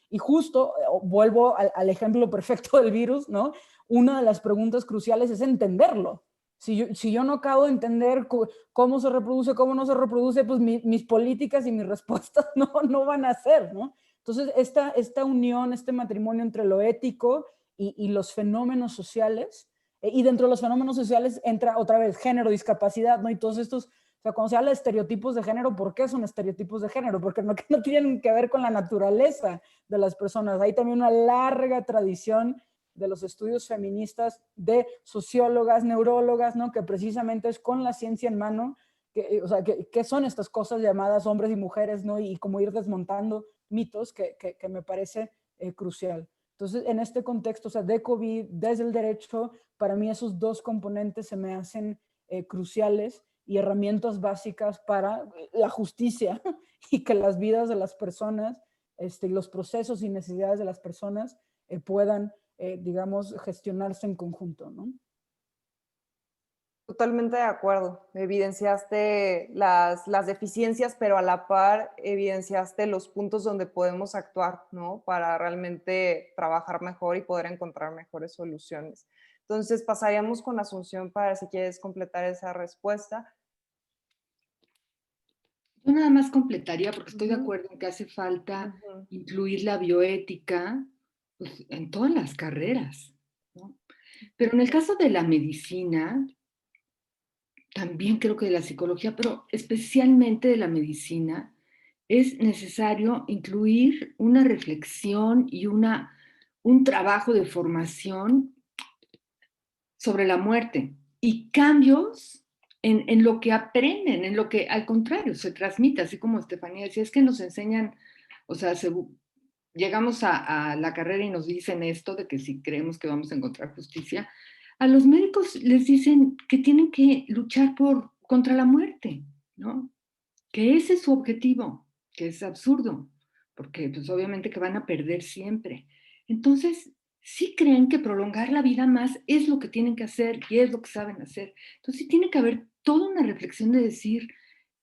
Y justo, vuelvo al ejemplo perfecto del virus, ¿no? Una de las preguntas cruciales es entenderlo. Si yo no acabo de entender cómo se reproduce, cómo no se reproduce, pues mis políticas y mis respuestas no van a ser, ¿no? Entonces, esta unión, este matrimonio entre lo ético y los fenómenos sociales, y dentro de los fenómenos sociales entra otra vez género, discapacidad, ¿no? Y todos estos, o sea, cuando se habla de estereotipos de género, ¿por qué son estereotipos de género? Porque no tienen que ver con la naturaleza de las personas. Hay también una larga tradición de los estudios feministas de sociólogas, neurólogas, ¿no? Que precisamente es con la ciencia en mano, o sea, ¿qué son estas cosas llamadas hombres y mujeres, ¿no? Y como ir desmontando mitos que me parece crucial. Entonces, en este contexto, o sea, de COVID, desde el derecho, para mí esos dos componentes se me hacen cruciales y herramientas básicas para la justicia y que las vidas de las personas, los procesos y necesidades de las personas puedan, digamos, gestionarse en conjunto, ¿no? Totalmente de acuerdo. Evidenciaste las deficiencias, pero a la par evidenciaste los puntos donde podemos actuar, ¿no? Para realmente trabajar mejor y poder encontrar mejores soluciones. Entonces, pasaríamos con Asunción para si quieres completar esa respuesta. Yo nada más completaría, porque estoy de Ujú, acuerdo en que hace falta ujú, incluir la bioética, pues, en todas las carreras, ¿no? Pero en el caso de la medicina, también creo que de la psicología, pero especialmente de la medicina, es necesario incluir una reflexión y un trabajo de formación sobre la muerte y cambios en lo que aprenden, en lo que al contrario se transmite, así como Estefanía decía, es que nos enseñan, o sea, llegamos a la carrera y nos dicen esto de que si creemos que vamos a encontrar justicia, a los médicos les dicen que tienen que luchar contra la muerte, ¿no? Que ese es su objetivo, que es absurdo, porque pues obviamente que van a perder siempre. Entonces, sí creen que prolongar la vida más es lo que tienen que hacer y es lo que saben hacer. Entonces, sí tiene que haber toda una reflexión de decir,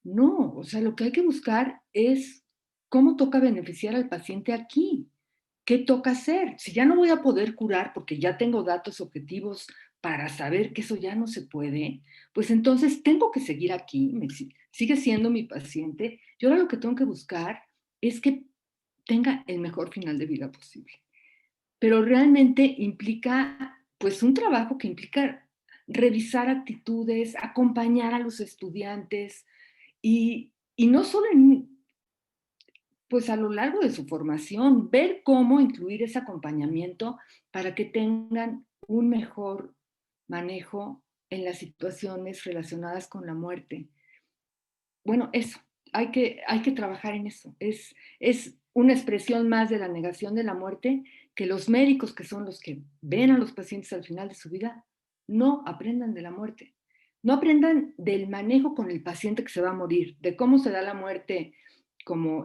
no, o sea, lo que hay que buscar es cómo toca beneficiar al paciente aquí. ¿Qué toca hacer? Si ya no voy a poder curar porque ya tengo datos objetivos para saber que eso ya no se puede, pues entonces tengo que seguir aquí, sigue siendo mi paciente. Yo ahora lo que tengo que buscar es que tenga el mejor final de vida posible. Pero realmente implica, pues, un trabajo que implica revisar actitudes, acompañar a los estudiantes y no solo pues a lo largo de su formación, ver cómo incluir ese acompañamiento para que tengan un mejor manejo en las situaciones relacionadas con la muerte. Bueno, eso, hay que trabajar en eso. Es una expresión más de la negación de la muerte que los médicos, que son los que ven a los pacientes al final de su vida, no aprendan de la muerte. No aprendan del manejo con el paciente que se va a morir, de cómo se da la muerte como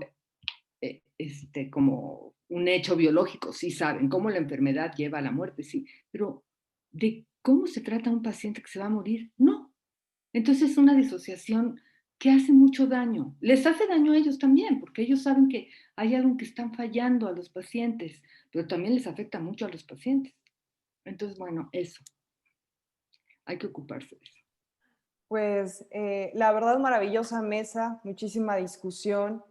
como un hecho biológico, sí saben cómo la enfermedad lleva a la muerte, sí, pero de cómo se trata a un paciente que se va a morir, no. Entonces es una disociación que hace mucho daño. Les hace daño a ellos también, porque ellos saben que hay algo que están fallando a los pacientes, pero también les afecta mucho a los pacientes. Entonces, bueno, eso, hay que ocuparse de eso. Pues la verdad maravillosa mesa, muchísima discusión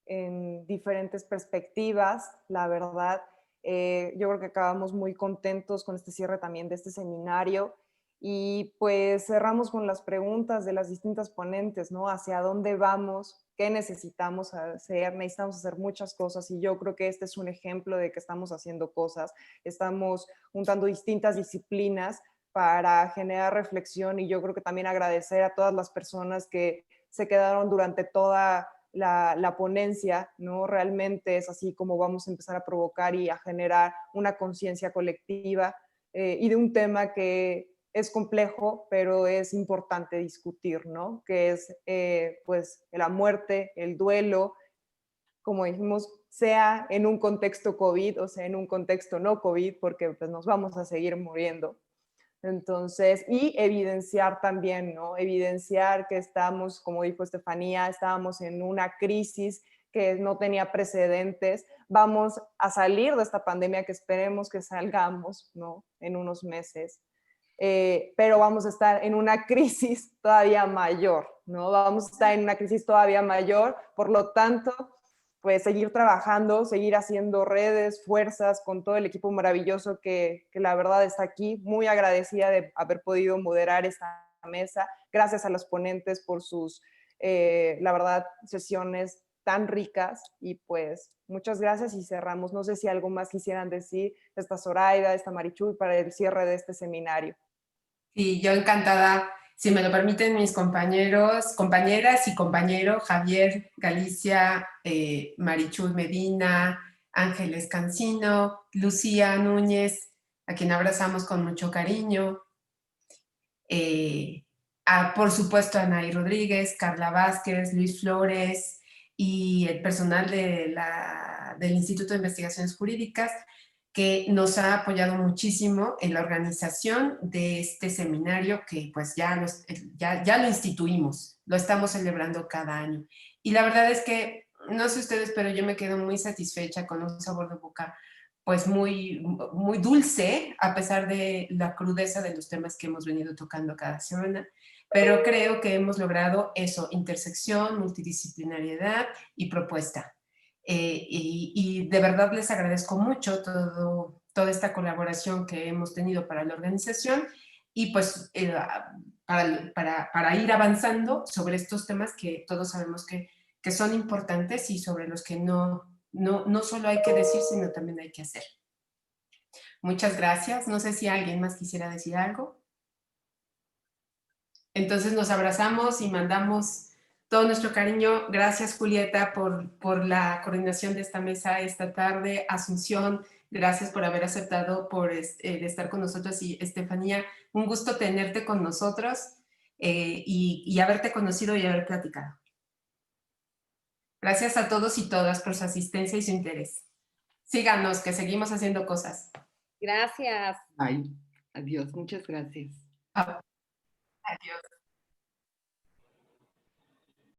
en diferentes perspectivas, la verdad. Yo creo que acabamos muy contentos con este cierre también de este seminario y pues cerramos con las preguntas de las distintas ponentes, ¿no? ¿Hacia dónde vamos? ¿Qué necesitamos hacer? Necesitamos hacer muchas cosas y yo creo que este es un ejemplo de que estamos haciendo cosas, estamos juntando distintas disciplinas para generar reflexión y yo creo que también agradecer a todas las personas que se quedaron durante toda la ponencia, ¿no? Realmente es así como vamos a empezar a provocar y a generar una conciencia colectiva y de un tema que es complejo, pero es importante discutir, ¿no? Que es pues la muerte, el duelo, como dijimos, sea en un contexto COVID o sea en un contexto no COVID, porque pues nos vamos a seguir muriendo. Entonces, y evidenciar también, ¿no? Evidenciar que estamos, como dijo Estefanía, estábamos en una crisis que no tenía precedentes. Vamos a salir de esta pandemia que esperemos que salgamos, ¿no? En unos meses. Pero vamos a estar en una crisis todavía mayor, ¿no? Vamos a estar en una crisis todavía mayor, por lo tanto, pues seguir trabajando, seguir haciendo redes, fuerzas con todo el equipo maravilloso que la verdad está aquí. Muy agradecida de haber podido moderar esta mesa. Gracias a los ponentes por sus, la verdad, sesiones tan ricas y pues muchas gracias y cerramos. No sé si algo más quisieran decir, esta Zoraida, esta Marichuy, para el cierre de este seminario. Sí, yo encantada, si me lo permiten mis compañeros, compañeras y compañero, Javier Galicia, Marichuy Medina, Ángeles Cancino, Lucía Núñez, a quien abrazamos con mucho cariño, por supuesto Anaí Rodríguez, Carla Vázquez, Luis Flores y el personal del Instituto de Investigaciones Jurídicas, que nos ha apoyado muchísimo en la organización de este seminario que pues ya lo instituimos, lo estamos celebrando cada año. Y la verdad es que, no sé ustedes, pero yo me quedo muy satisfecha con un sabor de boca pues muy, muy dulce, a pesar de la crudeza de los temas que hemos venido tocando cada semana. Pero creo que hemos logrado eso, intersección, multidisciplinariedad y propuesta. Y de verdad les agradezco mucho toda esta colaboración que hemos tenido para la organización y pues para ir avanzando sobre estos temas que todos sabemos que son importantes y sobre los que no solo hay que decir, sino también hay que hacer. Muchas gracias. No sé si alguien más quisiera decir algo. Entonces nos abrazamos y mandamos todo nuestro cariño. Gracias, Julieta, por la coordinación de esta mesa esta tarde. Asunción, gracias por haber aceptado de estar con nosotros. Y Estefanía, un gusto tenerte con nosotros y haberte conocido y haber platicado. Gracias a todos y todas por su asistencia y su interés. Síganos, que seguimos haciendo cosas. Gracias. Ay, adiós, muchas gracias. Adiós.